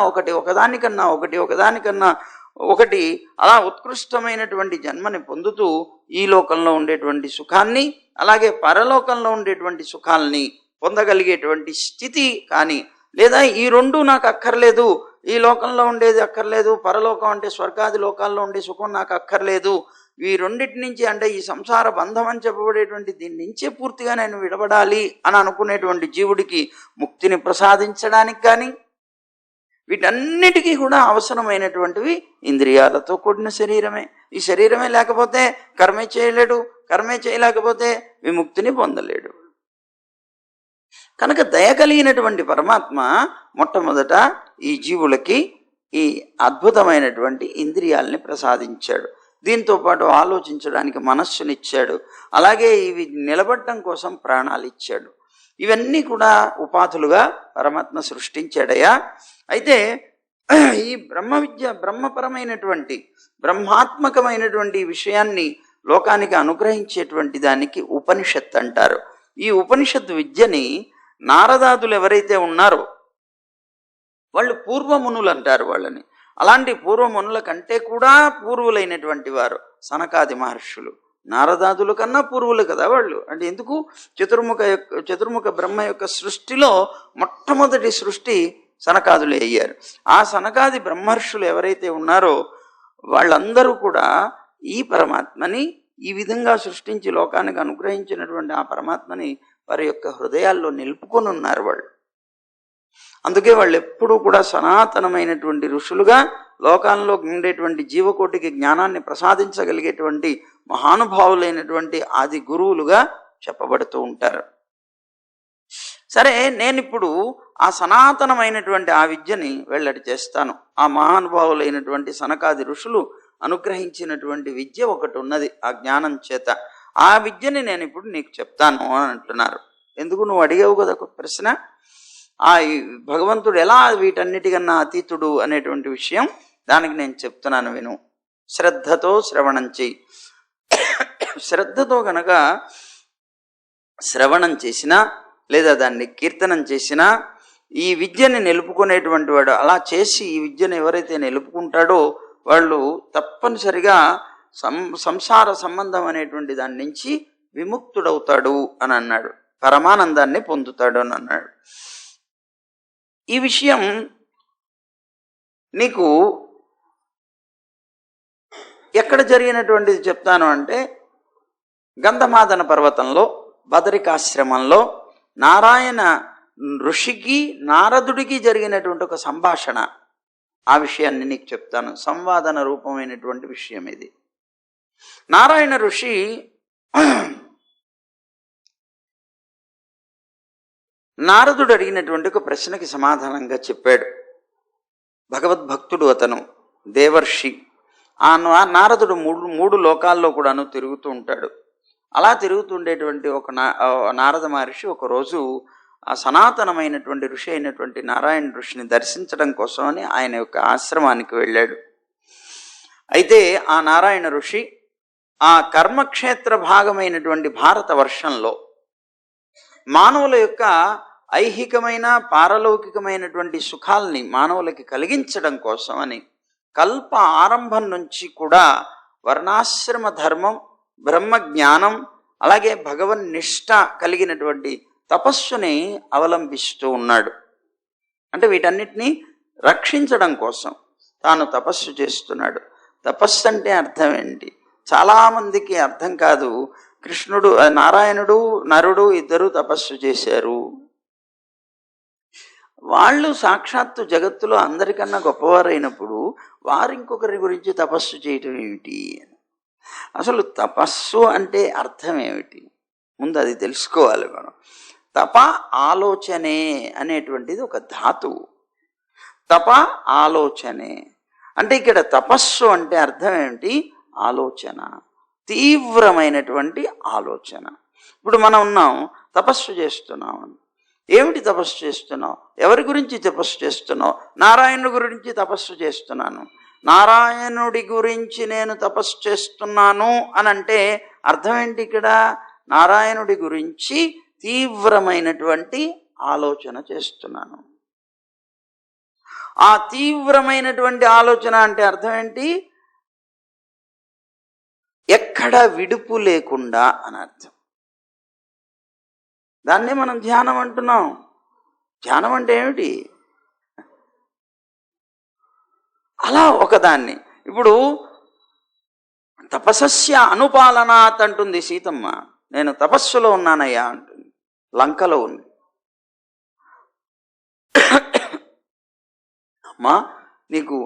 ఒకటి అలా ఉత్కృష్టమైనటువంటి జన్మని పొందుతూ ఈ లోకంలో ఉండేటువంటి సుఖాన్ని, అలాగే పరలోకంలో ఉండేటువంటి సుఖాలని పొందగలిగేటువంటి స్థితి కానీ, లేదా ఈ రెండు నాకు అక్కర్లేదు, ఈ లోకంలో ఉండేది అక్కర్లేదు, పరలోకం అంటే స్వర్గాది లోకాల్లో ఉండే సుఖం నాకు అక్కర్లేదు, ఈ రెండింటి నుంచి అంటే ఈ సంసార బంధం అని చెప్పబడేటువంటి దీని నుంచే పూర్తిగా నేను విడబడాలి అని అనుకునేటువంటి జీవుడికి ముక్తిని ప్రసాదించడానికి కానీ, వీటన్నిటికీ కూడా అవసరమైనటువంటివి ఇంద్రియాలతో కూడిన శరీరమే. ఈ శరీరమే లేకపోతే కర్మే చేయలేడు, కర్మే చేయలేకపోతే విముక్తిని పొందలేడు. కనుక దయ కలిగినటువంటి పరమాత్మ మొట్టమొదట ఈ జీవులకి ఈ అద్భుతమైనటువంటి ఇంద్రియాలని ప్రసాదించాడు. దీంతో పాటు ఆలోచించడానికి మనస్సునిచ్చాడు. అలాగే ఇవి నిలబడటం కోసం ప్రాణాలు ఇచ్చాడు. ఇవన్నీ కూడా ఉపాధులుగా పరమాత్మ సృష్టించాడయ్యా. అయితే ఈ బ్రహ్మపరమైనటువంటి బ్రహ్మాత్మకమైనటువంటి విషయాన్ని లోకానికి అనుగ్రహించేటువంటి దానికి ఉపనిషత్ అంటారు. ఈ ఉపనిషత్ విద్యని నారదాదులు ఎవరైతే ఉన్నారో వాళ్ళు పూర్వమునులు అంటారు వాళ్ళని. అలాంటి పూర్వమునుల కంటే కూడా పూర్వులైనటువంటి వారు సనకాది మహర్షులు. నారదాదుల కన్నా పూర్వులు కదా వాళ్ళు. అంటే ఎందుకు? చతుర్ముఖ బ్రహ్మ యొక్క సృష్టిలో మొట్టమొదటి సృష్టి సనకాదులే అయ్యారు. ఆ సనకాది బ్రహ్మర్షులు ఎవరైతే ఉన్నారో వాళ్ళందరూ కూడా ఈ పరమాత్మని ఈ విధంగా సృష్టించి లోకానికి అనుగ్రహించినటువంటి ఆ పరమాత్మని వారి యొక్క హృదయాల్లో నిలుపుకొని ఉన్నారు వాళ్ళు. అందుకే వాళ్ళు ఎప్పుడూ కూడా సనాతనమైనటువంటి ఋషులుగా, లోకాల్లో ఉండేటువంటి జీవకోటికి జ్ఞానాన్ని ప్రసాదించగలిగేటువంటి మహానుభావులైనటువంటి ఆది గురువులుగా చెప్పబడుతూ ఉంటారు. సరే, నేనిప్పుడు ఆ సనాతనమైనటువంటి ఆ విద్యని వెల్లడి చేస్తాను. ఆ మహానుభావులైనటువంటి సనకాది ఋషులు అనుగ్రహించినటువంటి విద్య ఒకటి ఉన్నది, ఆ జ్ఞానం చేత. ఆ విద్యని నేను ఇప్పుడు నీకు చెప్తాను అని అంటున్నారు. ఎందుకు? నువ్వు అడిగావు కదా ఒక ప్రశ్న. ఆ భగవంతుడు ఎలా వీటన్నిటికన్నా అతీతుడు అనేటువంటి విషయం, దానికి నేను చెప్తున్నాను విను. శ్రద్ధతో శ్రవణం చెయ్యి. శ్రద్ధతో గనక శ్రవణం చేసినా లేదా దాన్ని కీర్తనం చేసినా ఈ విద్యని నిలుపుకునేటువంటి వాడు, అలా చేసి ఈ విద్యను ఎవరైతే నిలుపుకుంటాడో వాళ్ళు తప్పనిసరిగా సంసార సంబంధం అనేటువంటి దాని నుంచి విముక్తుడవుతాడు అని అన్నాడు. పరమానందాన్ని పొందుతాడు అని అన్నాడు. ఈ విషయం నీకు ఎక్కడ జరిగినటువంటిది చెప్తాను అంటే, గంధమాదన పర్వతంలో బదరికాశ్రమంలో నారాయణ ఋషికి నారదుడికి జరిగినటువంటి ఒక సంభాషణ. ఆ విషయాన్ని నీకు చెప్తాను. సంవాదన రూపమైనటువంటి విషయం ఇది. నారాయణ ఋషి నారదుడు అడిగినటువంటి ఒక ప్రశ్నకి సమాధానంగా చెప్పాడు. భగవద్భక్తుడు అతను, దేవర్షి. ఆ నారదుడు మూడు లోకాల్లో కూడాను తిరుగుతూ ఉంటాడు. అలా తిరుగుతుండేటువంటి ఒక నారద మహర్షి ఒకరోజు ఆ సనాతనమైనటువంటి ఋషి అయినటువంటి నారాయణ ఋషిని దర్శించడం కోసమని ఆయన యొక్క ఆశ్రమానికి వెళ్ళాడు. అయితే ఆ నారాయణ ఋషి ఆ కర్మక్షేత్ర భాగమైనటువంటి భారతవర్షంలో మానవుల యొక్క ఐహికమైన పారలౌకికమైనటువంటి సుఖాల్ని మానవులకి కలిగించడం కోసమని కల్ప ఆరంభం నుంచి కూడా వర్ణాశ్రమ ధర్మం, బ్రహ్మ జ్ఞానం, అలాగే భగవన్నిష్ట కలిగినటువంటి తపస్సుని అవలంబిస్తూ ఉన్నాడు. అంటే వీటన్నిటినీ రక్షించడం కోసం తాను తపస్సు చేస్తున్నాడు. తపస్సు అంటే అర్థం ఏంటి? చాలామందికి అర్థం కాదు. కృష్ణుడు, నారాయణుడు, నరుడు ఇద్దరు తపస్సు చేశారు. వాళ్ళు సాక్షాత్తు జగత్తులో అందరికన్నా గొప్పవారైనప్పుడు వారు ఇంకొకరి గురించి తపస్సు చేయటం ఏమిటి? అసలు తపస్సు అంటే అర్థం ఏమిటి? ముందు అది తెలుసుకోవాలి మనం. తప ఆలోచనే అనేటువంటిది ఒక ధాతువు. తప ఆలోచనే అంటే ఇక్కడ తపస్సు అంటే అర్థం ఏమిటి? ఆలోచన, తీవ్రమైనటువంటి ఆలోచన. ఇప్పుడు మనం ఉన్నాం, తపస్సు చేస్తున్నాం. ఏమిటి తపస్సు చేస్తున్నావు? ఎవరి గురించి తపస్సు చేస్తున్నావు? నారాయణుడి గురించి తపస్సు చేస్తున్నాను. నారాయణుడి గురించి నేను తపస్సు చేస్తున్నాను అని అంటే అర్థం ఏంటి? ఇక్కడ నారాయణుడి గురించి తీవ్రమైనటువంటి ఆలోచన చేస్తున్నాను. ఆ తీవ్రమైనటువంటి ఆలోచన అంటే అర్థం ఏంటి? ఎక్కడ విడుపు లేకుండా అని అర్థం. దాన్నే మనం ధ్యానం అంటున్నాం. ధ్యానం అంటే ఏమిటి? అలా ఒకదాన్ని. ఇప్పుడు తపస్య అనుపాలనాత్ అంటుంది సీతమ్మ. నేను తపస్సులో ఉన్నానయ్యా అంటుంది. లంకలో ఉంది. అమ్మా, నీకు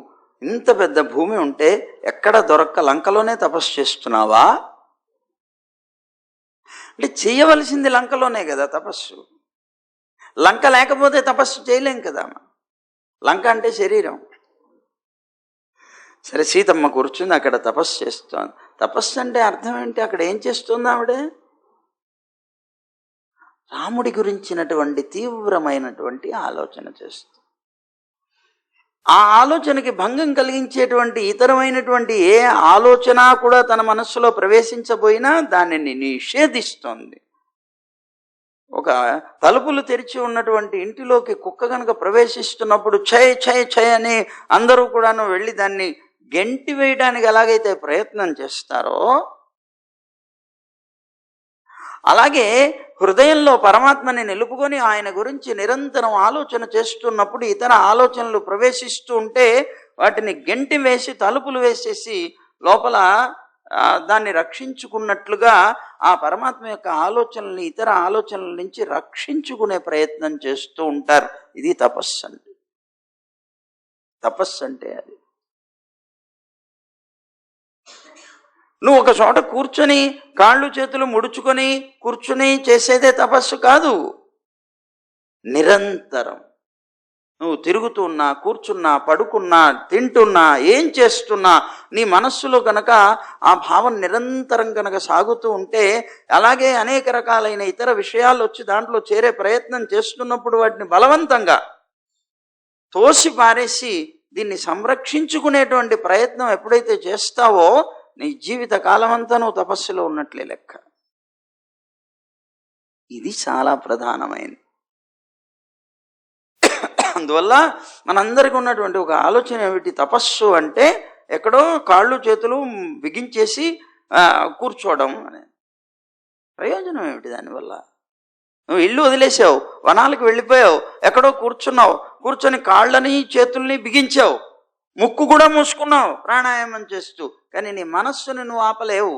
ఇంత పెద్ద భూమి ఉంటే ఎక్కడ దొరక్క లంకలోనే తపస్సు చేస్తున్నావా? అంటే చేయవలసింది లంకలోనే కదా తపస్సు. లంక లేకపోతే తపస్సు చేయలేం కదా. లంక అంటే శరీరం. సరే, సీతమ్మ కూర్చుంది, అక్కడ తపస్సు చేస్తోంది. తపస్సు అంటే అర్థం ఏంటి? అక్కడ ఏం చేస్తుంది ఆవిడ? రాముడి గురించినటువంటి తీవ్రమైనటువంటి ఆలోచన చేస్తుంది. ఆ ఆలోచనకి భంగం కలిగించేటువంటి ఇతరమైనటువంటి ఏ ఆలోచన కూడా తన మనస్సులో ప్రవేశించబోయినా దానిని నిషేధిస్తోంది. ఒక తలుపులు తెరిచి ఉన్నటువంటి ఇంటిలోకి కుక్క కనుక ప్రవేశిస్తున్నప్పుడు ఛయ్ ఛయ్ ఛయ్ అని అందరూ కూడాను వెళ్ళి దాన్ని గెంటి వేయడానికి ఎలాగైతే ప్రయత్నం చేస్తారో, అలాగే హృదయంలో పరమాత్మని నిలుపుకొని ఆయన గురించి నిరంతరం ఆలోచన చేస్తున్నప్పుడు ఇతర ఆలోచనలు ప్రవేశిస్తూ ఉంటే వాటిని గెంటి వేసి తలుపులు వేసేసి లోపల దాన్ని రక్షించుకున్నట్లుగా ఆ పరమాత్మ యొక్క ఆలోచనల్ని ఇతర ఆలోచనల నుంచి రక్షించుకునే ప్రయత్నం చేస్తూ ఉంటారు. ఇది తపస్సు అంటే. తపస్సు అంటే అది. నువ్వు ఒక చోట కూర్చొని కాళ్ళు చేతులు ముడుచుకొని కూర్చుని చేసేదే తపస్సు కాదు. నిరంతరం నువ్వు తిరుగుతున్నా, కూర్చున్నా, పడుకున్నా, తింటున్నా, ఏం చేస్తున్నా నీ మనస్సులో కనుక ఆ భావం నిరంతరం కనుక సాగుతూ ఉంటే, అలాగే అనేక రకాలైన ఇతర విషయాలు వచ్చి దాంట్లో చేరే ప్రయత్నం చేస్తున్నప్పుడు వాటిని బలవంతంగా తోసి పారేసి దీన్ని సంరక్షించుకునేటువంటి ప్రయత్నం ఎప్పుడైతే చేస్తావో నీ జీవిత కాలమంతా నువ్వు తపస్సులో ఉన్నట్లే లెక్క. ఇది చాలా ప్రధానమైనది. అందువల్ల మనందరికీ ఉన్నటువంటి ఒక ఆలోచన ఏమిటి? తపస్సు అంటే ఎక్కడో కాళ్ళు చేతులు బిగించేసి కూర్చోవడం అనే ప్రయోజనం ఏమిటి దానివల్ల? నువ్వు ఇల్లు వదిలేసావు, వనాలకు వెళ్ళిపోయావు, ఎక్కడో కూర్చున్నావు, కూర్చొని కాళ్ళని చేతుల్ని బిగించావు, ముక్కు కూడా మూసుకున్నావు ప్రాణాయామం చేస్తూ, కానీ నీ మనస్సుని నువ్వు ఆపలేవు.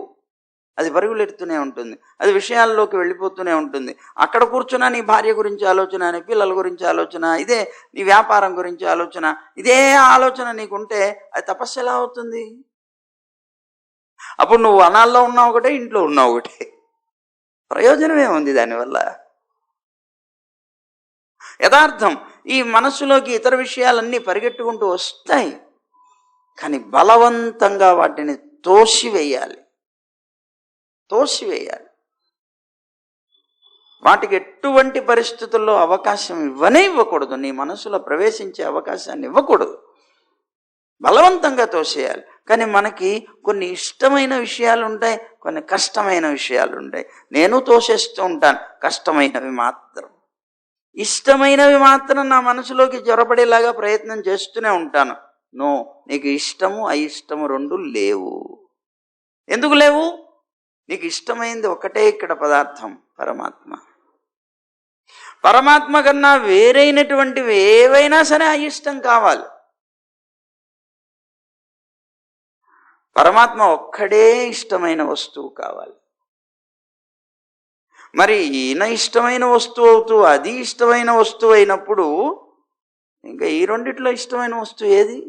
అది పరుగులెడుతూనే ఉంటుంది, అది విషయాల్లోకి వెళ్ళిపోతూనే ఉంటుంది. అక్కడ కూర్చున్నా నీ భార్య గురించి ఆలోచన, నీ పిల్లల గురించి ఆలోచన, ఇదే నీ వ్యాపారం గురించి ఆలోచన, ఇదే ఆలోచన నీకుంటే అది తపస్సు ఎలా అవుతుంది? అప్పుడు నువ్వు వనాల్లో ఉన్నావు ఒకటే, ఇంట్లో ఉన్నావు ఒకటే. ప్రయోజనమే ఉంది దానివల్ల? యథార్థం ఈ మనస్సులోకి ఇతర విషయాలన్నీ పరిగెట్టుకుంటూ వస్తాయి, కానీ బలవంతంగా వాటిని తోసివేయాలి. వాటికి ఎటువంటి పరిస్థితుల్లో అవకాశం ఇవ్వకూడదు. నీ మనసులో ప్రవేశించే అవకాశాన్ని ఇవ్వకూడదు, బలవంతంగా తోసేయాలి. కానీ మనకి కొన్ని ఇష్టమైన విషయాలు ఉంటాయి, కొన్ని కష్టమైన విషయాలు ఉంటాయి. నేను తోసేస్తూ ఉంటాను కష్టమైనవి మాత్రం. ఇష్టమైనవి మాత్రం నా మనసులోకి జొరపడేలాగా ప్రయత్నం చేస్తూనే ఉంటాను. నో, నీకు ఇష్టము అయిష్టము రెండు లేవు. ఎందుకు లేవు? నీకు ఇష్టమైంది ఒకటే ఇక్కడ పదార్థం, పరమాత్మ. పరమాత్మ కన్నా వేరైనటువంటివి ఏవైనా సరే అయిష్టం కావాలి. పరమాత్మ ఒక్కడే ఇష్టమైన వస్తువు కావాలి. మరి ఈయన ఇష్టమైన వస్తువు అవుతూ అది ఇష్టమైన వస్తువు అయినప్పుడు ఇంకా ఈ రెండిట్లో ఇష్టమైన వస్తువు ఏది?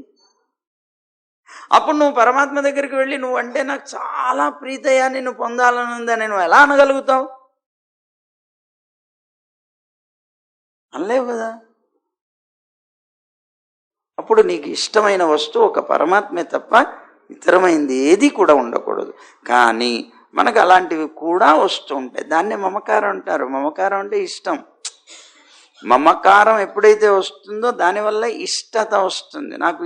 అప్పుడు నువ్వు పరమాత్మ దగ్గరికి వెళ్ళి నువ్వంటే నాకు చాలా ప్రీతయ్యా, నిన్ను పొందాలని ఉందని నువ్వు ఎలా అనగలుగుతావు? అనలేవు కదా. అప్పుడు నీకు ఇష్టమైన వస్తువు ఒక పరమాత్మే తప్ప ఇతరమైంది ఏది కూడా ఉండకూడదు. కానీ మనకు అలాంటివి కూడా వస్తూ ఉంటాయి. దాన్నే మమకారం అంటారు. మమకారం అంటే ఇష్టం. మమకారం ఎప్పుడైతే వస్తుందో దానివల్ల ఇష్టత వస్తుంది. నాకు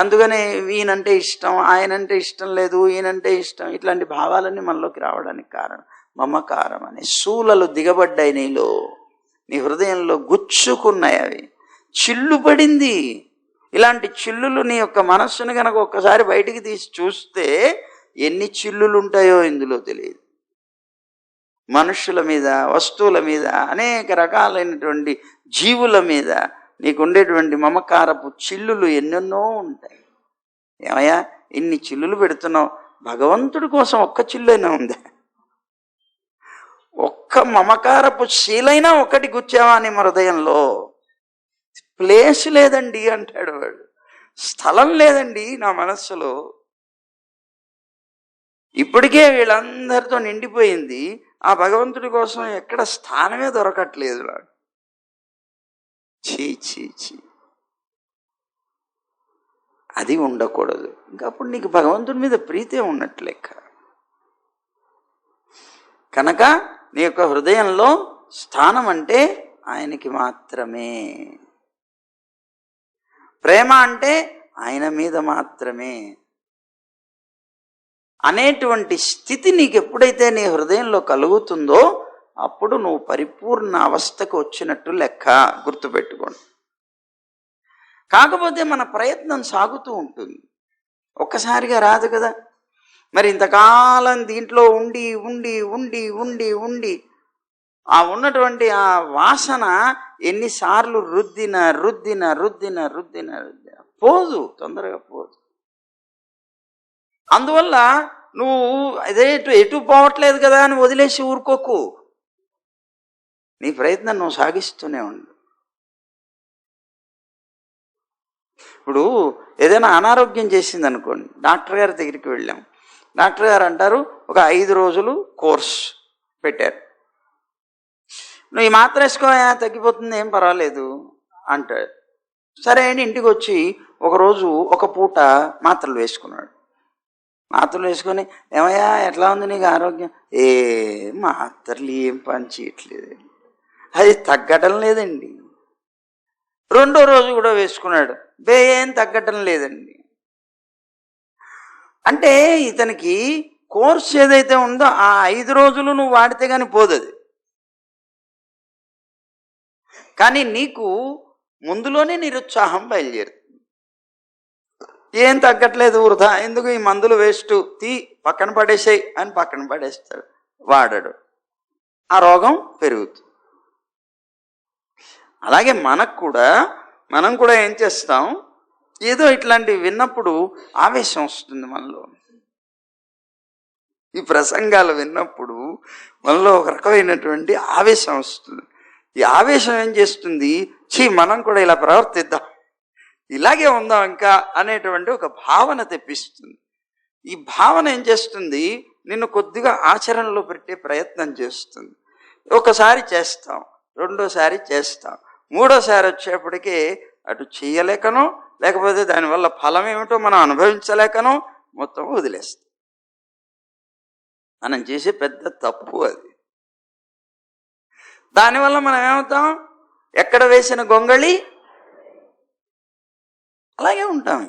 అందుకనే ఈయనంటే ఇష్టం, ఆయనంటే ఇష్టం లేదు, ఈయనంటే ఇష్టం, ఇట్లాంటి భావాలన్నీ మనలోకి రావడానికి కారణం మమకారం అనే శూలలు దిగబడ్డాయి నీలో, నీ హృదయంలో గుచ్చుకున్నాయి, అవి చిల్లు పడింది. ఇలాంటి చిల్లులు నీ యొక్క మనస్సును కనుక ఒక్కసారి బయటికి తీసి చూస్తే ఎన్ని చిల్లులు ఉంటాయో ఇందులో తెలియదు. మనుషుల మీద, వస్తువుల మీద, అనేక రకాలైనటువంటి జీవుల మీద నీకు ఉండేటువంటి మమకారపు చిల్లులు ఎన్నెన్నో ఉంటాయి. ఏమయ్యా ఇన్ని చిల్లులు పెడుతున్నావు, భగవంతుడి కోసం ఒక్క చిల్లైనా ఉందా? ఒక్క మమకారపు శీలైనా ఒకటి గుచ్చావా అని హృదయంలో? ప్లేస్ లేదండి అంటాడు వాడు, స్థలం లేదండి నా మనస్సులో. ఇప్పటికే వీళ్ళందరితో నిండిపోయింది, ఆ భగవంతుడి కోసం ఎక్కడ స్థానమే దొరకట్లేదు వాడు. చీ చీ చీ, అది ఉండకూడదు. ఇంకా అప్పుడు నీకు భగవంతుడి మీద ప్రీతే ఉన్నట్లు లెక్క. కనుక నీ యొక్క హృదయంలో స్థానం అంటే ఆయనకి మాత్రమే. ప్రేమ అంటే ఆయన మీద మాత్రమే అనేటువంటి స్థితి నీకు ఎప్పుడైతే నీ హృదయంలో కలుగుతుందో అప్పుడు నువ్వు పరిపూర్ణ అవస్థకు వచ్చినట్టు లెక్క. గుర్తుపెట్టుకోండి. కాకపోతే మన ప్రయత్నం సాగుతూ ఉంటుంది, ఒక్కసారిగా రాదు కదా. మరి ఇంతకాలం దీంట్లో ఉండి ఉండి ఉండి ఉండి ఉండి ఆ ఉన్నటువంటి ఆ వాసన ఎన్నిసార్లు రుద్దిన రుద్దిన రుద్దిన రుద్దిన రుద్దిన పోదు, తొందరగా పోదు. అందువల్ల నువ్వు అదే ఎటు పోవట్లేదు కదా అని వదిలేసి ఊరుకోకు. నీ ప్రయత్నం నువ్వు సాగిస్తూనే ఉండు. ఇప్పుడు ఏదైనా అనారోగ్యం చేసింది అనుకోండి, డాక్టర్ గారి దగ్గరికి వెళ్ళాం. డాక్టర్ గారు అంటారు ఒక 5 రోజులు కోర్స్ పెట్టారు, నువ్వు ఈ మాత్ర వేసుకోయా తగ్గిపోతుంది, ఏం పర్వాలేదు అంటాడు. సరే అని ఇంటికి వచ్చి ఒకరోజు ఒక పూట మాత్రలు వేసుకున్నాడు. మాత్రలు వేసుకొని ఏమయ్యా ఎట్లా ఉంది నీకు ఆరోగ్యం? ఏ మాత్రలు ఏం పని చేయట్లేదు, అది తగ్గటం లేదండి. రెండో రోజు కూడా వేసుకున్నాడు, ఏం తగ్గటం లేదండి. అంటే ఇతనికి కోర్స్ ఏదైతే ఉందో ఆ 5 రోజులు నువ్వు వాడితే కానీ పోదది. కానీ నీకు ముందులోనే నిరుత్సాహం బయలుదేరుతుంది. ఏం తగ్గట్లేదు, వృధా ఎందుకు ఈ మందులు వేస్ట్, పక్కన పడేసేయి అని పక్కన పడేస్తాడు, వాడడు, ఆ రోగం పెరుగుతుంది. అలాగే మనం కూడా ఏం చేస్తాం, ఏదో ఇట్లాంటివి విన్నప్పుడు ఆవేశం వస్తుంది మనలో. ఈ ప్రసంగాలు విన్నప్పుడు మనలో ఒక రకమైనటువంటి ఆవేశం వస్తుంది. ఈ ఆవేశం ఏం చేస్తుంది, మనం కూడా ఇలా ప్రవర్తిద్దాం, ఇలాగే ఉందాం ఇంకా అనేటువంటి ఒక భావన తెప్పిస్తుంది. ఈ భావన ఏం చేస్తుంది, నిన్ను కొద్దిగా ఆచరణలో పెట్టే ప్రయత్నం చేస్తుంది. ఒకసారి చేస్తాం, రెండోసారి చేస్తాం, మూడోసారి వచ్చేప్పటికే అటు చేయలేకనో లేకపోతే దానివల్ల ఫలం ఏమిటో మనం అనుభవించలేకనో మొత్తం వదిలేస్తాం. మనం చేసే పెద్ద తప్పు అది. దానివల్ల మనం ఏమవుతాం, ఎక్కడ వేసిన గొంగళి అలాగే ఉంటాం.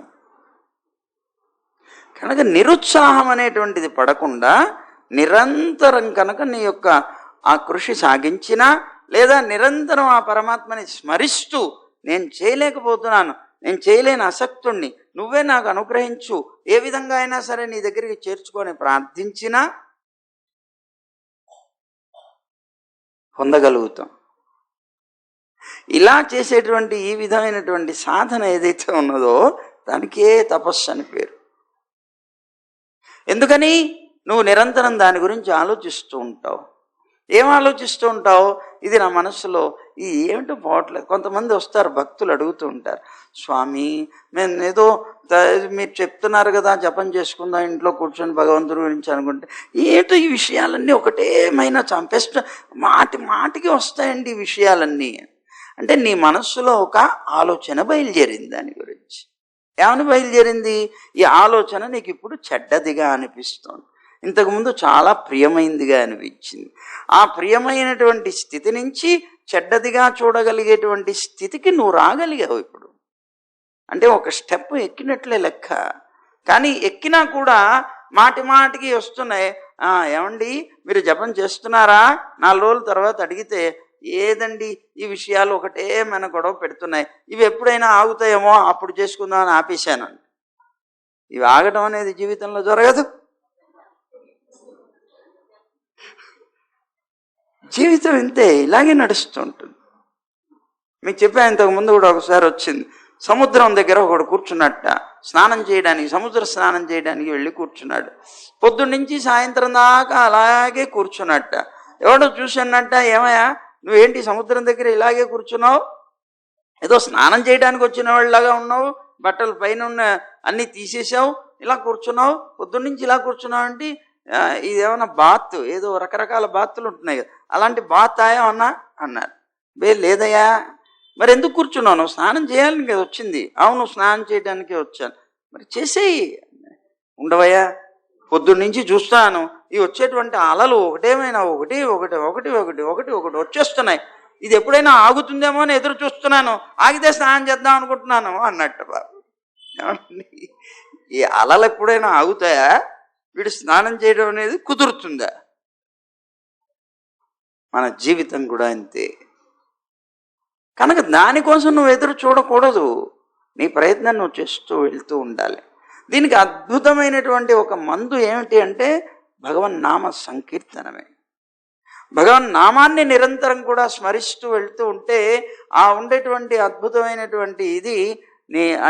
కనుక నిరుత్సాహం అనేటువంటిది పడకుండా నిరంతరం కనుక నీ యొక్క ఆ కృషి సాగించినా లేదా నిరంతరం ఆ పరమాత్మని స్మరిస్తూ నేను చేయలేకపోతున్నాను, నేను చేయలేని అసక్తుణ్ణి, నువ్వే నాకు అనుగ్రహించు, ఏ విధంగా అయినా సరే నీ దగ్గరికి చేర్చుకొని ప్రార్థించినా పొందగలుగుతాం. ఇలా చేసేటువంటి ఈ విధమైనటువంటి సాధన ఏదైతే ఉన్నదో దానికే తపస్సు అని పేరు. ఎందుకని? నువ్వు నిరంతరం దాని గురించి ఆలోచిస్తూ ఉంటావు. ఏం ఆలోచిస్తూ ఉంటావు? ఇది నా మనసులో ఇది ఏమిటో పోవట్లేదు. కొంతమంది వస్తారు, భక్తులు అడుగుతూ ఉంటారు, స్వామి మేము ఏదో మీరు చెప్తున్నారు కదా జపం చేసుకుందాం ఇంట్లో కూర్చొని భగవంతుడి గురించి అనుకుంటే, ఏంటో ఈ విషయాలన్నీ ఒకటేమైనా చంపేస్తూ మాటికి వస్తాయండి ఈ విషయాలన్నీ. అంటే నీ మనస్సులో ఒక ఆలోచన బయలుదేరింది దాని గురించి. ఏమని బయలుదేరింది? ఈ ఆలోచన నీకు ఇప్పుడు చెడ్డదిగా అనిపిస్తుంది, ఇంతకుముందు చాలా ప్రియమైందిగా అనిపించింది. ఆ ప్రియమైనటువంటి స్థితి నుంచి చెడ్డదిగా చూడగలిగేటువంటి స్థితికి నువ్వు రాగలిగావు ఇప్పుడు. అంటే ఒక స్టెప్ ఎక్కినట్లే లెక్క. కానీ ఎక్కినా కూడా మాటికి వస్తున్నాయి, ఏమండి మీరు జపం చేస్తున్నారా? 4 రోజుల తర్వాత అడిగితే, ఏదండి ఈ విషయాలు ఒకటే మన గొడవ పెడుతున్నాయి, ఇవి ఎప్పుడైనా ఆగుతాయేమో అప్పుడు చేసుకుందామని ఆపేశాను. ఇవి ఆగటం అనేది జీవితంలో జరగదు. జీవితం ఇంతే, ఇలాగే నడుస్తూ ఉంటుంది. మీకు చెప్పాను ఇంతకుముందు కూడా, ఒకసారి వచ్చింది, సముద్రం దగ్గర ఒకడు కూర్చున్నట్ట స్నానం చేయడానికి, సముద్ర స్నానం చేయడానికి వెళ్ళి కూర్చున్నాడు. పొద్దున్నుంచి సాయంత్రం దాకా అలాగే కూర్చున్నట్ట. ఎవడో చూసన్నట్ట, ఏమయ్యా నువ్వేంటి సముద్రం దగ్గర ఇలాగే కూర్చున్నావు, ఏదో స్నానం చేయడానికి వచ్చిన వాళ్ళలాగా ఉన్నావు, బట్టలు పైన ఉన్న అన్నీ తీసేసావు, ఇలా కూర్చున్నావు, పొద్దున్నుంచి ఇలా కూర్చున్నావు అంటే ఇదేమన్నా బాత్, ఏదో రకరకాల బాత్తులు ఉంటున్నాయి కదా, అలాంటి బాత్ ఏమన్నా అన్నారు. లేదయ్యా. మరి ఎందుకు కూర్చున్నావు? నువ్వు స్నానం చేయాలని కదా వచ్చింది. అవును స్నానం చేయడానికే వచ్చాను. మరి చేసేయి. ఉండవయ్యా, పొద్దున్నుంచి చూస్తాను ఈ వచ్చేటువంటి అలలు ఒకటేమైనా ఒకటి ఒకటి ఒకటి ఒకటి ఒకటి ఒకటి వచ్చేస్తున్నాయి, ఇది ఎప్పుడైనా ఆగుతుందేమో అని ఎదురు చూస్తున్నాను, ఆగితే స్నానం చేద్దాం అనుకుంటున్నాను అన్నట్టు. బాబు ఈ అలలు ఎప్పుడైనా ఆగుతాయా? వీడు స్నానం చేయడం అనేది కుదురుతుందా? మన జీవితం కూడా అంతే. కనుక దానికోసం నువ్వు ఎదురు చూడకూడదు, నీ ప్రయత్నం నువ్వు చేస్తూ వెళ్తూ ఉండాలి. దీనికి అద్భుతమైనటువంటి ఒక మందు ఏమిటి అంటే భగవన్నామ సంకీర్తనమే. భగవన్నామాన్ని నిరంతరం కూడా స్మరిస్తూ వెళ్తూ ఉంటే ఆ ఉండేటువంటి అద్భుతమైనటువంటి ఇది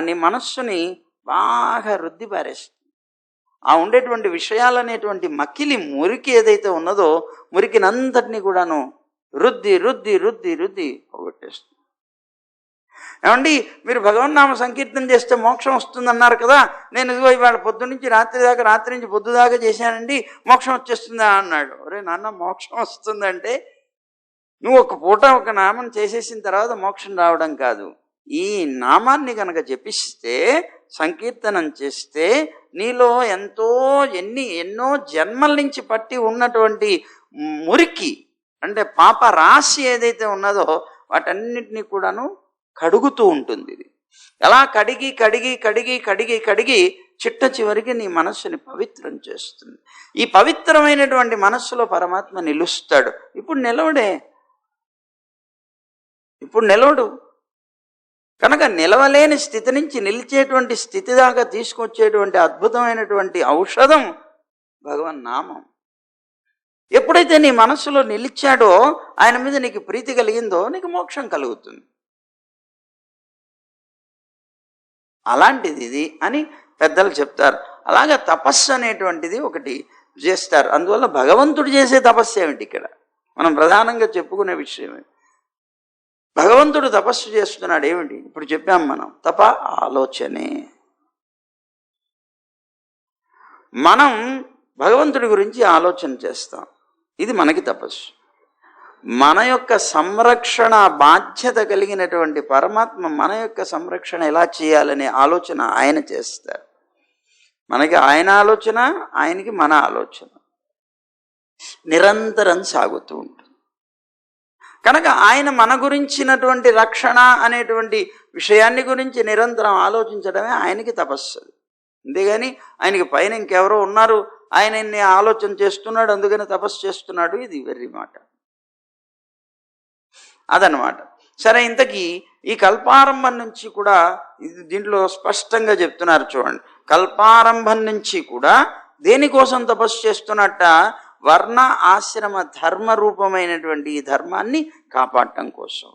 నీ మనస్సుని బాగా రుద్ది పారేస్తుంది. ఆ ఉండేటువంటి విషయాలనేటువంటి మకిలి మురికి ఏదైతే ఉన్నదో మురికినంతటినీ కూడాను రుద్ది రుద్ది రుద్ది రుద్ది పోగొట్టేస్తుంది. ఏమండి మీరు భగవన్నామ సంకీర్తన చేస్తే మోక్షం వస్తుందన్నారు కదా, నేను ఇదిగో ఇవాళ పొద్దు నుంచి రాత్రి దాకా, రాత్రి నుంచి పొద్దు దాకా చేశానండి, మోక్షం వచ్చేస్తుందా అన్నాడు. ఒరే నాన్న, మోక్షం వస్తుందంటే నువ్వు ఒక పూట ఒక నామం చేసేసిన తర్వాత మోక్షం రావడం కాదు. ఈ నామాన్ని కనుక జపిస్తే, సంకీర్తనం చేస్తే నీలో ఎన్నో జన్మల నుంచి పట్టి ఉన్నటువంటి మురికి అంటే పాప రాశి ఏదైతే ఉన్నదో వాటన్నిటినీ కూడాను కడుగుతూ ఉంటుంది. ఇది ఎలా కడిగి కడిగి కడిగి కడిగి కడిగి చిట్ట చివరికి నీ మనస్సుని పవిత్రం చేస్తుంది. ఈ పవిత్రమైనటువంటి మనస్సులో పరమాత్మ నిలుస్తాడు. ఇప్పుడు నిలవడు కనుక నిలవలేని స్థితి నుంచి నిలిచేటువంటి స్థితి దాకా తీసుకొచ్చేటువంటి అద్భుతమైనటువంటి ఔషధం భగవన్నామం. ఎప్పుడైతే నీ మనస్సులో నిలిచాడో, ఆయన మీద నీకు ప్రీతి కలిగిందో, నీకు మోక్షం కలుగుతుంది. అలాంటిది ఇది అని పెద్దలు చెప్తారు. అలాగే తపస్సు అనేటువంటిది ఒకటి చేస్తారు. అందువల్ల భగవంతుడు చేసే తపస్సు ఏమిటి ఇక్కడ మనం ప్రధానంగా చెప్పుకునే విషయమే. భగవంతుడు తపస్సు చేస్తున్నాడు ఏమిటి? ఇప్పుడు చెప్పాం మనం, తప ఆలోచనే. మనం భగవంతుడి గురించి ఆలోచన చేస్తాం, ఇది మనకి తపస్సు. మన యొక్క సంరక్షణ బాధ్యత కలిగినటువంటి పరమాత్మ మన యొక్క సంరక్షణ ఎలా చేయాలనే ఆలోచన ఆయన చేస్తారు. మనకి ఆయన ఆలోచన, ఆయనకి మన ఆలోచన నిరంతరం సాగుతూ ఉంటుంది. కనుక ఆయన మన గురించినటువంటి రక్షణ అనేటువంటి విషయాన్ని గురించి నిరంతరం ఆలోచించడమే ఆయనకి తపస్సు. అంతేగాని ఆయనకి పైన ఇంకెవరో ఉన్నారు, ఆయనని ఆలోచన చేస్తున్నాడు అందుకని తపస్సు చేస్తున్నాడు, ఇది వెర్రి మాట. అదనమాట. సరే, ఇంతకీ ఈ కల్పారంభం నుంచి కూడా దీంట్లో స్పష్టంగా చెప్తున్నారు చూడండి. కల్పారంభం నుంచి కూడా దేనికోసం తపస్సు చేస్తున్నట్ట? వర్ణ ఆశ్రమ ధర్మ రూపమైనటువంటి ఈ ధర్మాన్ని కాపాడటం కోసం.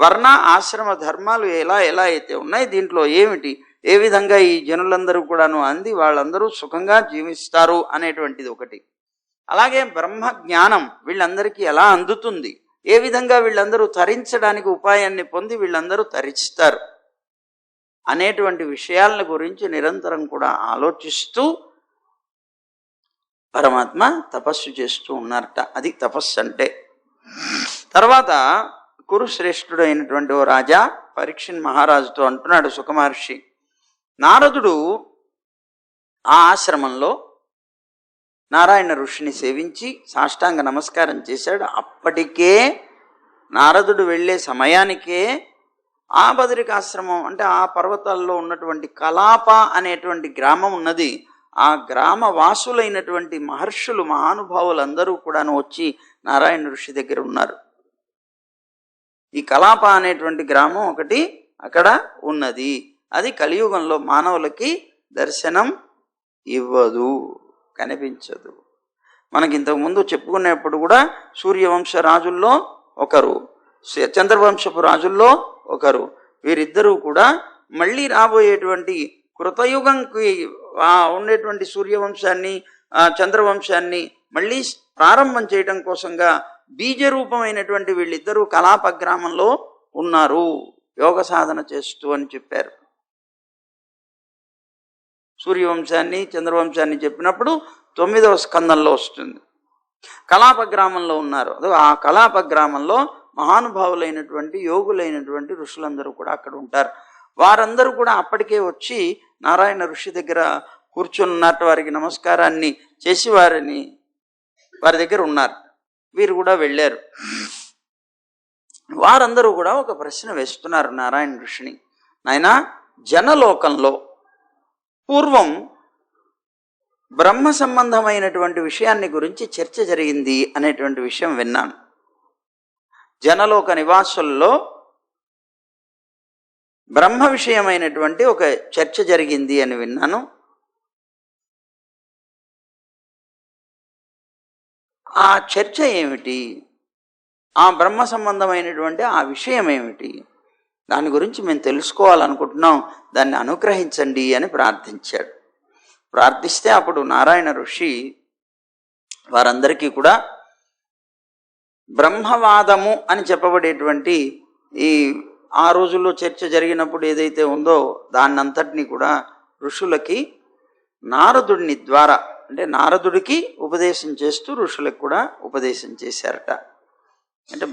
వర్ణ ఆశ్రమ ధర్మాలు ఎలా ఎలా అయితే ఉన్నాయి, దీంట్లో ఏమిటి, ఏ విధంగా ఈ జనులందరూ కూడాను అంది వాళ్ళందరూ సుఖంగా జీవిస్తారు అనేటువంటిది ఒకటి. అలాగే బ్రహ్మ జ్ఞానం వీళ్ళందరికీ ఎలా అందుతుంది, ఏ విధంగా వీళ్ళందరూ తరించడానికి ఉపాయాన్ని పొంది వీళ్ళందరూ తరిస్తారు అనేటువంటి విషయాల గురించి నిరంతరం కూడా ఆలోచిస్తూ పరమాత్మ తపస్సు చేస్తూ ఉన్నారట. అది తపస్సు అంటే. తర్వాత కురుశ్రేష్ఠుడు అయినటువంటి ఓ రాజా పరీక్షణ్ మహారాజుతో అంటున్నాడు సుఖమహర్షి, నారదుడు ఆ ఆశ్రమంలో నారాయణ ఋషిని సేవించి సాష్టాంగ నమస్కారం చేశాడు. అప్పటికే నారదుడు వెళ్ళే సమయానికే ఆ బదరికాశ్రమం అంటే ఆ పర్వతాల్లో ఉన్నటువంటి కలాప అనేటువంటి గ్రామం ఉన్నది. ఆ గ్రామ వాసులైనటువంటి మహర్షులు మహానుభావులందరూ కూడాను వచ్చి నారాయణ ఋషి దగ్గర ఉన్నారు. ఈ కలాప అనేటువంటి గ్రామం ఒకటి అక్కడ ఉన్నది. అది కలియుగంలో మానవులకి దర్శనం ఇవ్వదు, కనిపించదు. మనకి ఇంతకుముందు చెప్పుకునేప్పుడు కూడా సూర్యవంశ రాజుల్లో ఒకరు, చంద్రవంశపు రాజుల్లో ఒకరు, వీరిద్దరూ కూడా మళ్ళీ రాబోయేటువంటి కృతయుగంకి ఉండేటువంటి సూర్యవంశాన్ని చంద్రవంశాన్ని మళ్ళీ ప్రారంభం చేయడం కోసంగా బీజరూపమైనటువంటి వీళ్ళిద్దరూ కలాప గ్రామంలో ఉన్నారు యోగ సాధన చేస్తూ అని చెప్పారు. సూర్యవంశాన్ని చంద్రవంశాన్ని చెప్పినప్పుడు 9వ స్కందంలో వస్తుంది. కలాప గ్రామంలో ఉన్నారు. అదో ఆ కలాప గ్రామంలో మహానుభావులైనటువంటి యోగులైనటువంటి ఋషులందరూ కూడా అక్కడ ఉంటారు. వారందరూ కూడా అప్పటికే వచ్చి నారాయణ ఋషి దగ్గర కూర్చున్నట్టు వారికి నమస్కారాన్ని చేసి వారి దగ్గర ఉన్నారు. వీరు కూడా వెళ్ళారు. వారందరూ కూడా ఒక ప్రశ్న వేస్తున్నారు నారాయణ ఋషిని, నాయనా, జనలోకంలో పూర్వం బ్రహ్మ సంబంధమైనటువంటి విషయాన్ని గురించి చర్చ జరిగింది అనేటువంటి విషయం విన్నాను. జనలోక నివాసుల్లో బ్రహ్మ విషయమైనటువంటి ఒక చర్చ జరిగింది అని విన్నాను. ఆ చర్చ ఏమిటి, ఆ బ్రహ్మ సంబంధమైనటువంటి ఆ విషయం ఏమిటి, దాని గురించి మేము తెలుసుకోవాలనుకుంటున్నాం, దాన్ని అనుగ్రహించండి అని ప్రార్థించాడు. ప్రార్థిస్తే అప్పుడు నారాయణ ఋషి వారందరికీ కూడా బ్రహ్మవాదము అని చెప్పబడేటువంటి ఆ రోజుల్లో చర్చ జరిగినప్పుడు ఏదైతే ఉందో దాన్నంతటినీ కూడా ఋషులకి నారదుడిని ద్వారా అంటే నారదుడికి ఉపదేశం చేస్తూ ఋషులకు కూడా ఉపదేశం చేశారట. అంటే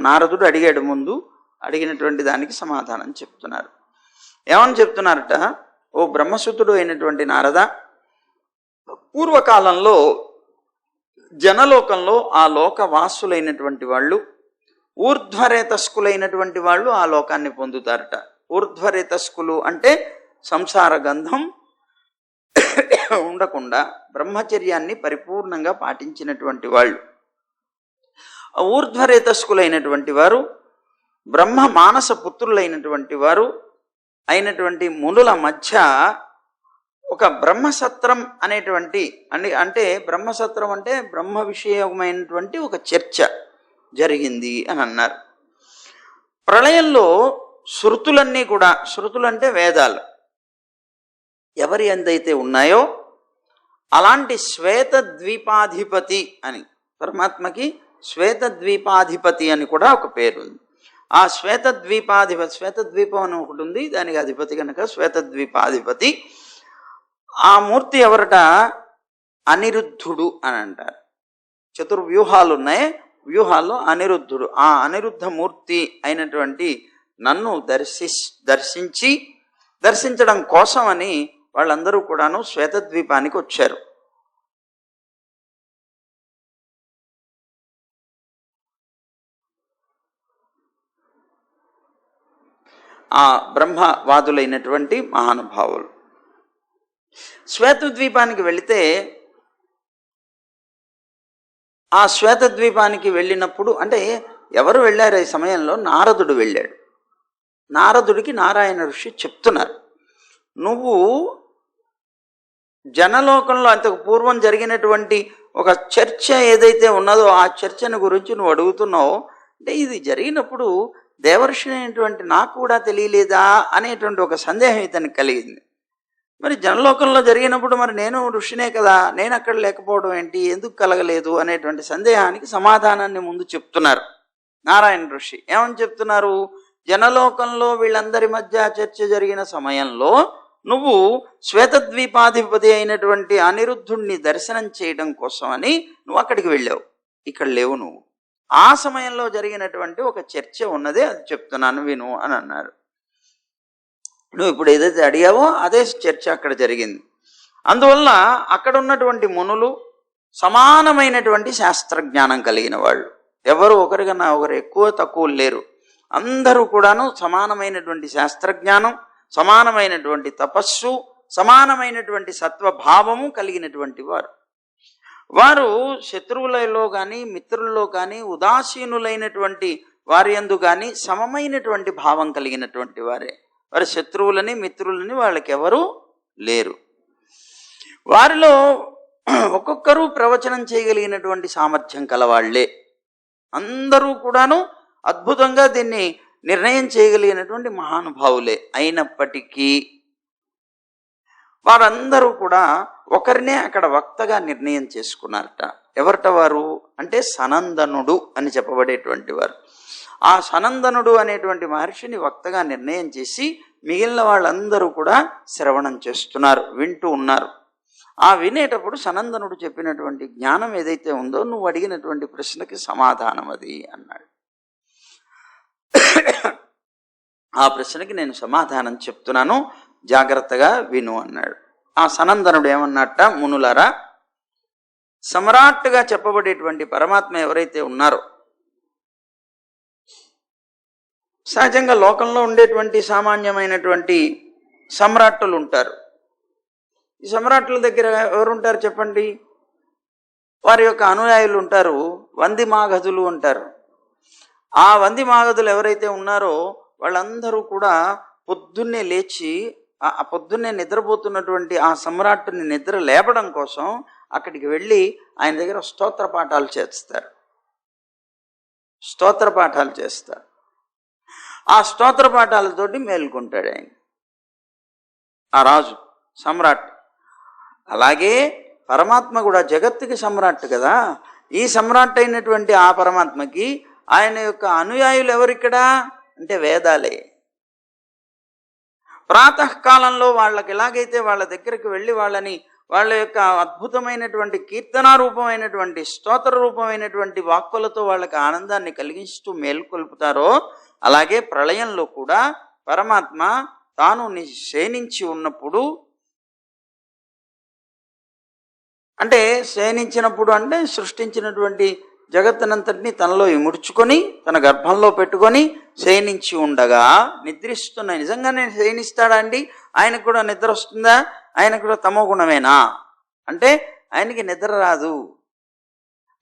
నారదుడు అడిగాడు, ముందు అడిగినటువంటి దానికి సమాధానం చెప్తున్నారు. ఏమని చెప్తున్నారట, ఓ బ్రహ్మసుతుడు అయినటువంటి నారద, పూర్వకాలంలో జనలోకంలో ఆ లోకవాసులైనటువంటి వాళ్ళు ఊర్ధ్వరేతస్కులైనటువంటి వాళ్ళు ఆ లోకాన్ని పొందుతారట. ఊర్ధ్వరేతస్కులు అంటే సంసార గంధం ఉండకుండా బ్రహ్మచర్యాన్ని పరిపూర్ణంగా పాటించినటువంటి వాళ్ళు. ఊర్ధ్వరేతస్కులైనటువంటి వారు బ్రహ్మ మానస పుత్రులైనటువంటి వారు అయినటువంటి మునుల మధ్య ఒక బ్రహ్మసత్రం అనేటువంటి అంటే బ్రహ్మసత్రం అంటే బ్రహ్మ విషయమైనటువంటి ఒక చర్చ జరిగింది అని అన్నారు. ప్రళయంలో శృతులన్నీ కూడా, శృతులంటే వేదాలు ఎవరి ఎందైతే ఉన్నాయో అలాంటి శ్వేతద్వీపాధిపతి అని, పరమాత్మకి శ్వేతద్వీపాధిపతి అని కూడా ఒక పేరు ఉంది. ఆ శ్వేతద్వీపాధిపతి, శ్వేతద్వీపం అని ఒకటి ఉంది, దానికి అధిపతి కనుక శ్వేతద్వీపాధిపతి. ఆ మూర్తి ఎవరట, అనిరుద్ధుడు అని అంటారు. చతుర్వ్యూహాలు ఉన్నాయి, వ్యూహాల్లో అనిరుద్ధుడు. ఆ అనిరుద్ధ మూర్తి అయినటువంటి నన్ను దర్శించడం కోసమని వాళ్ళందరూ కూడాను శ్వేతద్వీపానికి వచ్చారు. ఆ బ్రహ్మవాదులైనటువంటి మహానుభావులు శ్వేతద్వీపానికి వెళితే, ఆ శ్వేతద్వీపానికి వెళ్ళినప్పుడు అంటే ఎవరు వెళ్ళారు ఈ సమయంలో? నారదుడు వెళ్ళాడు. నారదుడికి నారాయణ ఋషి చెప్తున్నారు, నువ్వు జనలోకంలో అంతకు పూర్వం జరిగినటువంటి ఒక చర్చ ఏదైతే ఉన్నదో ఆ చర్చను గురించి నువ్వు అడుగుతున్నావు. అంటే ఇది జరిగినప్పుడు దేవర్షి అయినటువంటి నాకు కూడా తెలియలేదా అనేటువంటి ఒక సందేహం ఇతనికి కలిగింది. మరి జనలోకంలో జరిగినప్పుడు మరి నేను ఋషినే కదా, నేను అక్కడ లేకపోవడం ఏంటి, ఎందుకు కలగలేదు అనేటువంటి సందేహానికి సమాధానాన్ని ముందు చెప్తున్నారు నారాయణ ఋషి. ఏమని చెప్తున్నారు? జనలోకంలో వీళ్ళందరి మధ్య చర్చ జరిగిన సమయంలో నువ్వు శ్వేతద్వీపాధిపతి అయినటువంటి అనిరుద్ధుణ్ణి దర్శనం చేయడం కోసమని నువ్వు అక్కడికి వెళ్ళావు, ఇక్కడ లేవు నువ్వు. ఆ సమయంలో జరిగినటువంటి ఒక చర్చ ఉన్నదే, అది చెప్తున్నాను విను అని అన్నారు. నువ్వు ఇప్పుడు ఏదైతే అడిగావో అదే చర్చ అక్కడ జరిగింది. అందువల్ల అక్కడ ఉన్నటువంటి మునులు సమానమైనటువంటి శాస్త్రజ్ఞానం కలిగిన వాళ్ళు, ఎవరు ఒకరికన్నా ఒకరు ఎక్కువ తక్కువ లేరు. అందరూ కూడాను సమానమైనటువంటి శాస్త్రజ్ఞానం, సమానమైనటువంటి తపస్సు, సమానమైనటువంటి సత్వభావము కలిగినటువంటి వారు. వారు శత్రువులలో కానీ మిత్రుల్లో కానీ ఉదాసీనులైనటువంటి వారి యందు కానీ సమమైనటువంటి భావం కలిగినటువంటి వారే. వారి శత్రువులని మిత్రులని వాళ్ళకెవరూ లేరు. వారిలో ఒక్కొక్కరు ప్రవచనం చేయగలిగినటువంటి సామర్థ్యం కలవాళ్లే. అందరూ కూడాను అద్భుతంగా దీన్ని నిర్ణయం చేయగలిగినటువంటి మహానుభావులే. అయినప్పటికీ వారందరూ కూడా ఒకరినే అక్కడ వక్తగా నిర్ణయం చేసుకున్నారట. ఎవరట వారు అంటే సనందనుడు అని చెప్పబడేటువంటి వారు. ఆ సనందనుడు అనేటువంటి మహర్షిని వక్తగా నిర్ణయం చేసి మిగిలిన వాళ్ళందరూ కూడా శ్రవణం చేస్తున్నారు, వింటూ ఉన్నారు. ఆ వినేటప్పుడు సనందనుడు చెప్పినటువంటి జ్ఞానం ఏదైతే ఉందో, నువ్వు అడిగినటువంటి ప్రశ్నకి సమాధానం అది అన్నాడు. ఆ ప్రశ్నకి నేను సమాధానం చెప్తున్నాను, జాగ్రత్తగా విను అన్నాడు. ఆ సనందనుడు ఏమన్నట్ట, మునులారా, సమ్రాట్గా చెప్పబడేటువంటి పరమాత్మ ఎవరైతే ఉన్నారో, సహజంగా లోకంలో ఉండేటువంటి సామాన్యమైనటువంటి సమ్రాట్టులు ఉంటారు. ఈ సమ్రాట్టుల దగ్గర ఎవరుంటారు చెప్పండి? వారి యొక్క అనుయాయులు ఉంటారు, వంది మాగధులు అంటారు. ఆ వంది మాగధులు ఎవరైతే ఉన్నారో వాళ్ళందరూ కూడా పొద్దున్నే లేచి ఆ పొద్దున్నే నిద్రపోతున్నటువంటి ఆ సమ్రాట్టుని నిద్ర లేపడం కోసం అక్కడికి వెళ్ళి ఆయన దగ్గర స్తోత్ర పాఠాలు చేస్తారు. స్తోత్ర పాఠాలు చేస్తారు. ఆ స్తోత్ర పాఠాలతోటి మేల్కొంటాడు ఆయన, ఆ రాజు సమ్రాట్. అలాగే పరమాత్మ కూడా జగత్తుకి సమ్రాట్ కదా. ఈ సమ్రాట్ అయినటువంటి ఆ పరమాత్మకి ఆయన యొక్క అనుయాయులు ఎవరిక్కడ అంటే వేదాలే. ప్రాతకాలంలో వాళ్ళకి ఎలాగైతే వాళ్ళ దగ్గరికి వెళ్ళి వాళ్ళ యొక్క అద్భుతమైనటువంటి కీర్తనారూపమైనటువంటి స్తోత్ర రూపమైనటువంటి వాక్కులతో వాళ్ళకి ఆనందాన్ని కలిగిస్తూ మేల్కొల్పుతారో, అలాగే ప్రళయంలో కూడా పరమాత్మ తాను శయనించి ఉన్నప్పుడు, అంటే శయనించినప్పుడు అంటే సృష్టించినటువంటి జగత్తునంతటినీ తనలో ఇముడ్చుకొని తన గర్భంలో పెట్టుకొని శయనించి ఉండగా నిద్రిస్తున్న, నిజంగానే శయనిస్తాడా అండి? ఆయనకు కూడా నిద్ర వస్తుందా? ఆయనకు కూడా తమో గుణమేనా అంటే ఆయనకి నిద్ర రాదు.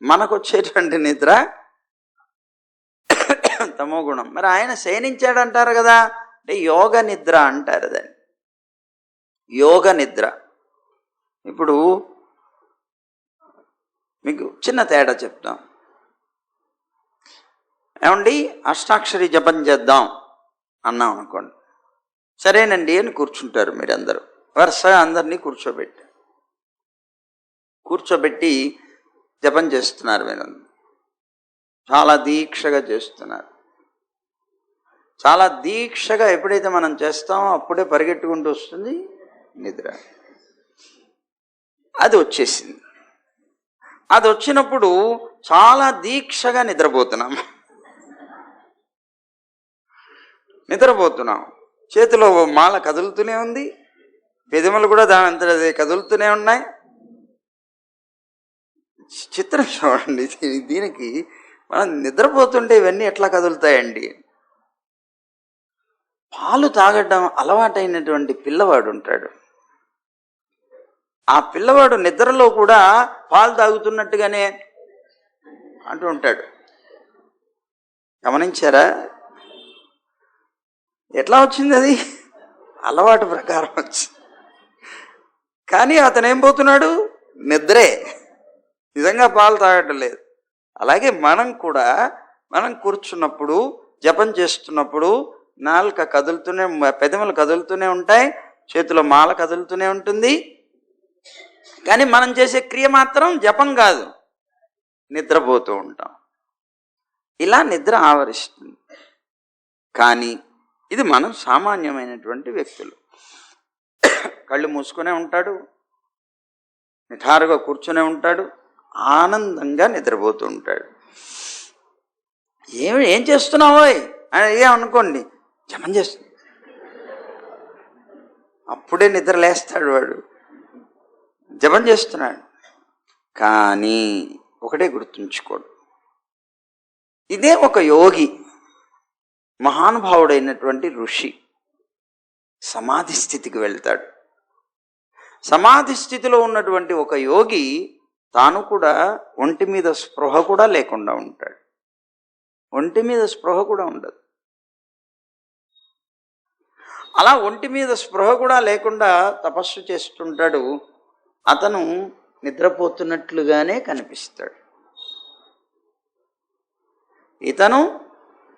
మనకు వచ్చేటువంటి నిద్ర తమో గుణం. మరి ఆయన శయనించాడంటారు కదా, అంటే యోగ నిద్ర అంటారు దాన్ని, యోగ నిద్ర. ఇప్పుడు మీకు చిన్న తేడా చెప్తాం. ఏమండి, అష్టాక్షరి జపం చేద్దాం అన్నాం అనుకోండి, సరేనండి అని కూర్చుంటారు మీరందరూ. వరుసగా అందరినీ కూర్చోబెట్టి జపం చేస్తున్నారు. మీరందరూ చాలా దీక్షగా చేస్తున్నారు. చాలా దీక్షగా ఎప్పుడైతే మనం చేస్తామో అప్పుడే పరిగెట్టుకుంటూ వస్తుంది నిద్ర. అది వచ్చేసింది. అది వచ్చినప్పుడు చాలా దీక్షగా నిద్రపోతున్నాం. చేతిలో మాల కదులుతూనే ఉంది, పెదములు కూడా దాని అంతటా అదే కదులుతూనే ఉన్నాయి. చిత్రం చూడండి, దీనికి మనం నిద్రపోతుంటే ఇవన్నీ ఎట్లా కదులుతాయండి? పాలు తాగడం అలవాటైనటువంటి పిల్లవాడు ఉంటాడు. ఆ పిల్లవాడు నిద్రలో కూడా పాలు తాగుతున్నట్టుగానే అంటూ ఉంటాడు. గమనించారా? ఎట్లా వచ్చింది అది? అలవాటు ప్రకారం వచ్చింది. కానీ అతను ఏం పోతున్నాడు? నిద్రే. నిజంగా పాలు తాగటం లేదు. అలాగే మనం కూర్చున్నప్పుడు, జపం చేస్తున్నప్పుడు నాలుక కదులుతూనే, పెదవులు కదులుతూనే ఉంటాయి, చేతిలో మాల కదులుతూనే ఉంటుంది. కానీ మనం చేసే క్రియ మాత్రం జపం కాదు, నిద్రపోతూ ఉంటాం. ఇలా నిద్ర ఆవరిస్తుంది. కానీ ఇది మనం సామాన్యమైనటువంటి వ్యక్తులు. కళ్ళు మూసుకునే ఉంటాడు, నిఠారుగా కూర్చునే ఉంటాడు, ఆనందంగా నిద్రపోతూ ఉంటాడు. ఏం చేస్తున్నావో అని ఏమనుకోండి, జపం చేస్తుంది. అప్పుడే నిద్ర లేస్తాడు వాడు, జపం చేస్తున్నాడు. కానీ ఒకటే గుర్తుంచుకోడు, ఇదే ఒక యోగి, మహానుభావుడైనటువంటి ఋషి సమాధి స్థితికి వెళ్తాడు. సమాధి స్థితిలో ఉన్నటువంటి ఒక యోగి తాను కూడా ఒంటి మీద స్పృహ కూడా లేకుండా ఉంటాడు. ఒంటి మీద స్పృహ కూడా ఉండదు. అలా ఒంటి మీద స్పృహ కూడా లేకుండా తపస్సు చేస్తుంటాడు. అతను నిద్రపోతున్నట్లుగానే కనిపిస్తాడు. ఇతను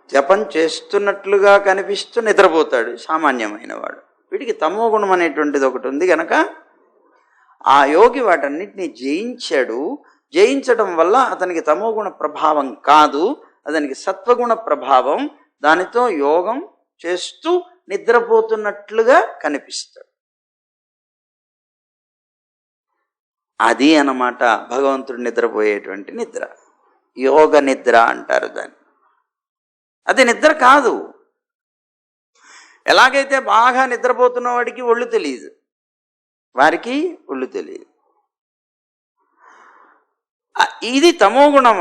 జపం చేస్తున్నట్లుగా కనిపిస్తూ నిద్రపోతాడు, సామాన్యమైన వాడు. వీడికి తమో గుణం అనేటువంటిది ఒకటి ఉంది కనుక ఆ యోగి వాటన్నిటిని జయించాడు. జయించడం వల్ల అతనికి తమోగుణ ప్రభావం కాదు, అతనికి సత్వగుణ ప్రభావం. దానితో యోగం చేస్తూ నిద్రపోతున్నట్లుగా కనిపిస్తాడు. అది అన్నమాట భగవంతుడు నిద్రపోయేటువంటి నిద్ర. యోగ నిద్ర అంటారు దాన్ని. అది నిద్ర కాదు. ఎలాగైతే బాగా నిద్రపోతున్న వాడికి ఒళ్ళు తెలియదు, వారికి ఒళ్ళు తెలియదు. ఇది తమోగుణం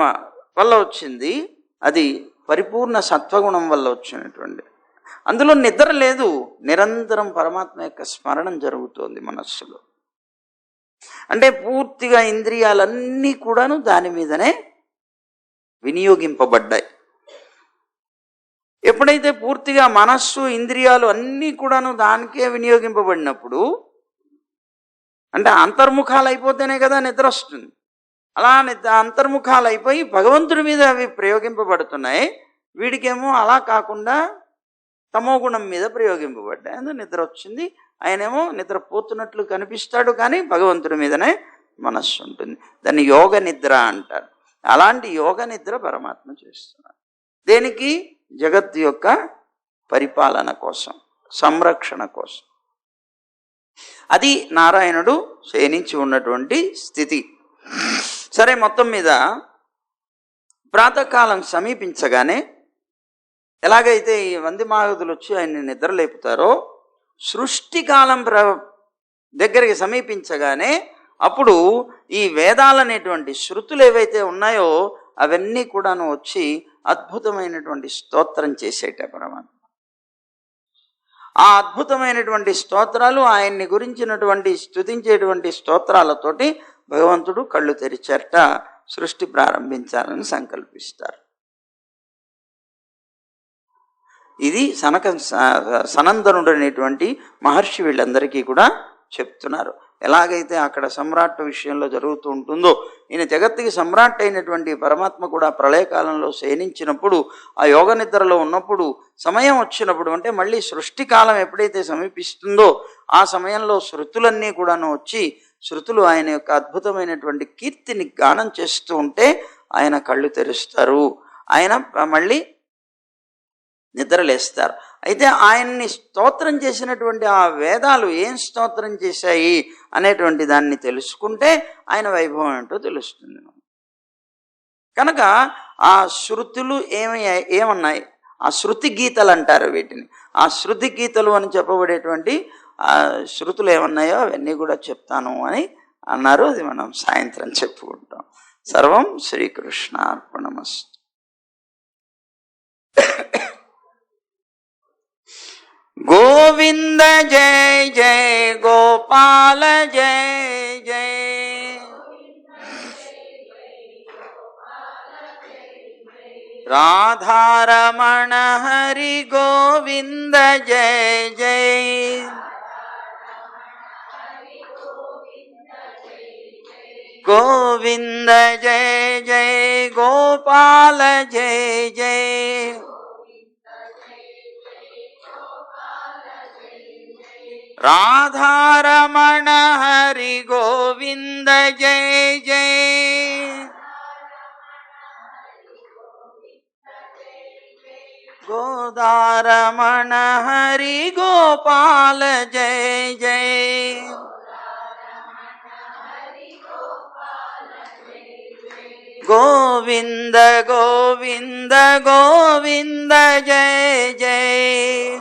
వల్ల వచ్చింది, అది పరిపూర్ణ సత్వగుణం వల్ల వచ్చినటువంటి. అందులో నిద్ర లేదు, నిరంతరం పరమాత్మ యొక్క స్మరణం జరుగుతోంది మనస్సులో. అంటే పూర్తిగా ఇంద్రియాలన్నీ కూడాను దాని మీదనే వినియోగింపబడ్డాయి. ఎప్పుడైతే పూర్తిగా మనస్సు, ఇంద్రియాలు అన్నీ కూడాను దానికే వినియోగింపబడినప్పుడు, అంటే అంతర్ముఖాలు అయిపోతేనే కదా నిద్ర వస్తుంది. అలా అంతర్ముఖాలు అయిపోయి భగవంతుడి మీద అవి ప్రయోగింపబడుతున్నాయి. వీడికేమో అలా కాకుండా తమోగుణం మీద ప్రయోగింపబడ్డాయి, అందుకు నిద్ర వచ్చింది. ఆయనేమో నిద్రపోతున్నట్లు కనిపిస్తాడు, కానీ భగవంతుడి మీదనే మనస్సు ఉంటుంది. దాన్ని యోగ నిద్ర అంటారు. అలాంటి యోగ నిద్ర పరమాత్మ చేస్తున్నాడు. దేనికి? జగత్తు యొక్క పరిపాలన కోసం, సంరక్షణ కోసం. అది నారాయణుడు శయనించి ఉన్నటువంటి స్థితి. సరే, మొత్తం మీద ప్రాతకాలం సమీపించగానే ఎలాగైతే ఈ వందిమాగదులు వచ్చి ఆయన్ని నిద్రలేపుతారో, సృష్టికాలం దగ్గరికి సమీపించగానే అప్పుడు ఈ వేదాలనేటువంటి శృతులు ఏవైతే ఉన్నాయో అవన్నీ కూడాను వచ్చి అద్భుతమైనటువంటి స్తోత్రం చేసేట పరమాత్మ. ఆ అద్భుతమైనటువంటి స్తోత్రాలు, ఆయన్ని గురించినటువంటి స్తుతించేటువంటి స్తోత్రాలతోటి భగవంతుడు కళ్ళు తెరిచారట, సృష్టి ప్రారంభించాలని సంకల్పిస్తారు. ఇది సనందనుడు అనేటువంటి మహర్షి వీళ్ళందరికీ కూడా చెప్తున్నారు. ఎలాగైతే అక్కడ సమ్రాట్ విషయంలో జరుగుతూ ఉంటుందో, ఈయన జగత్తుకి సమ్రాట్ అయినటువంటి పరమాత్మ కూడా ప్రళయకాలంలో శయనించినప్పుడు, ఆ యోగ నిద్రలో ఉన్నప్పుడు, సమయం వచ్చినప్పుడు, అంటే మళ్ళీ సృష్టి కాలం ఎప్పుడైతే సమీపిస్తుందో ఆ సమయంలో శృతులన్నీ కూడాను వచ్చి, శృతులు ఆయన యొక్క అద్భుతమైనటువంటి కీర్తిని గానం చేస్తూ ఉంటే ఆయన కళ్ళు తెరుస్తారు, ఆయన మళ్ళీ నిద్రలేస్తారు. అయితే ఆయన్ని స్తోత్రం చేసినటువంటి ఆ వేదాలు ఏం స్తోత్రం చేశాయి అనేటువంటి దాన్ని తెలుసుకుంటే ఆయన వైభవం ఏంటో తెలుస్తుంది. కనుక ఆ శృతులు ఏమన్నాయి, ఆ శృతి గీతలు అంటారు వీటిని. ఆ శృతి గీతలు అని చెప్పబడేటువంటి ఆ శృతులు ఏమన్నాయో అవన్నీ కూడా చెప్తాను అని అన్నారు. అది మనం సాయంత్రం చెప్పుకుంటాం. సర్వం శ్రీకృష్ణార్పణమస్తు. గోవింద జయ జయ గోపాల జయ జయ రాధారమణ హరి గోవింద జయ జయ. గోవింద జయ జయ గోపాల జయ జయ. రాధారమణ హరి గోవింద జయ జయ. గోదారమణ హరి గోపాల జయ జయ. గోవింద గోవింద గోవింద జయ జయ.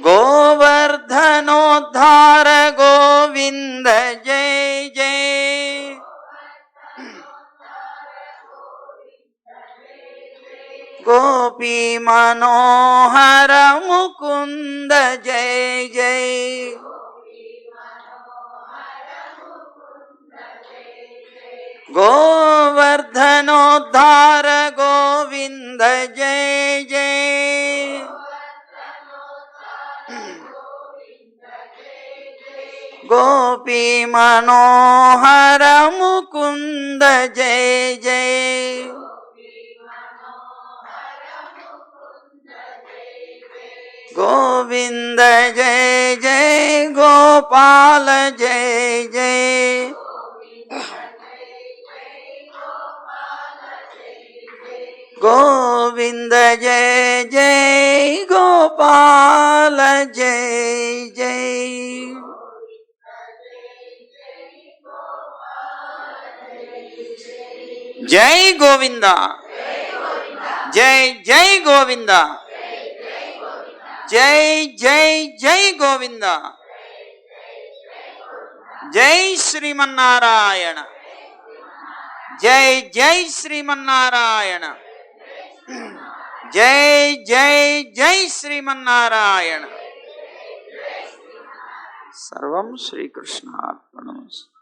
గోవర్ధనోద్ధార గోవింద జయ జయ. గోపీ మనోహర ముకుంద జయ జయ. గోవర్ధనోద్ధార గోవింద జయ జయ. గోపీ మనోహర ముకుంద జయ జయ. గోవింద జయ జయ గోపాల జయ జయ. గోవింద జయ జయ గోపాల జయ జయ. జై గోవింద జై జై గోవింద జై జై జై గోవింద. జై శ్రీమన్నారాయణ. జై జై శ్రీమన్నారాయణ. జై జై జై శ్రీమన్నారాయణ. సర్వం శ్రీకృష్ణార్పణమస్తు.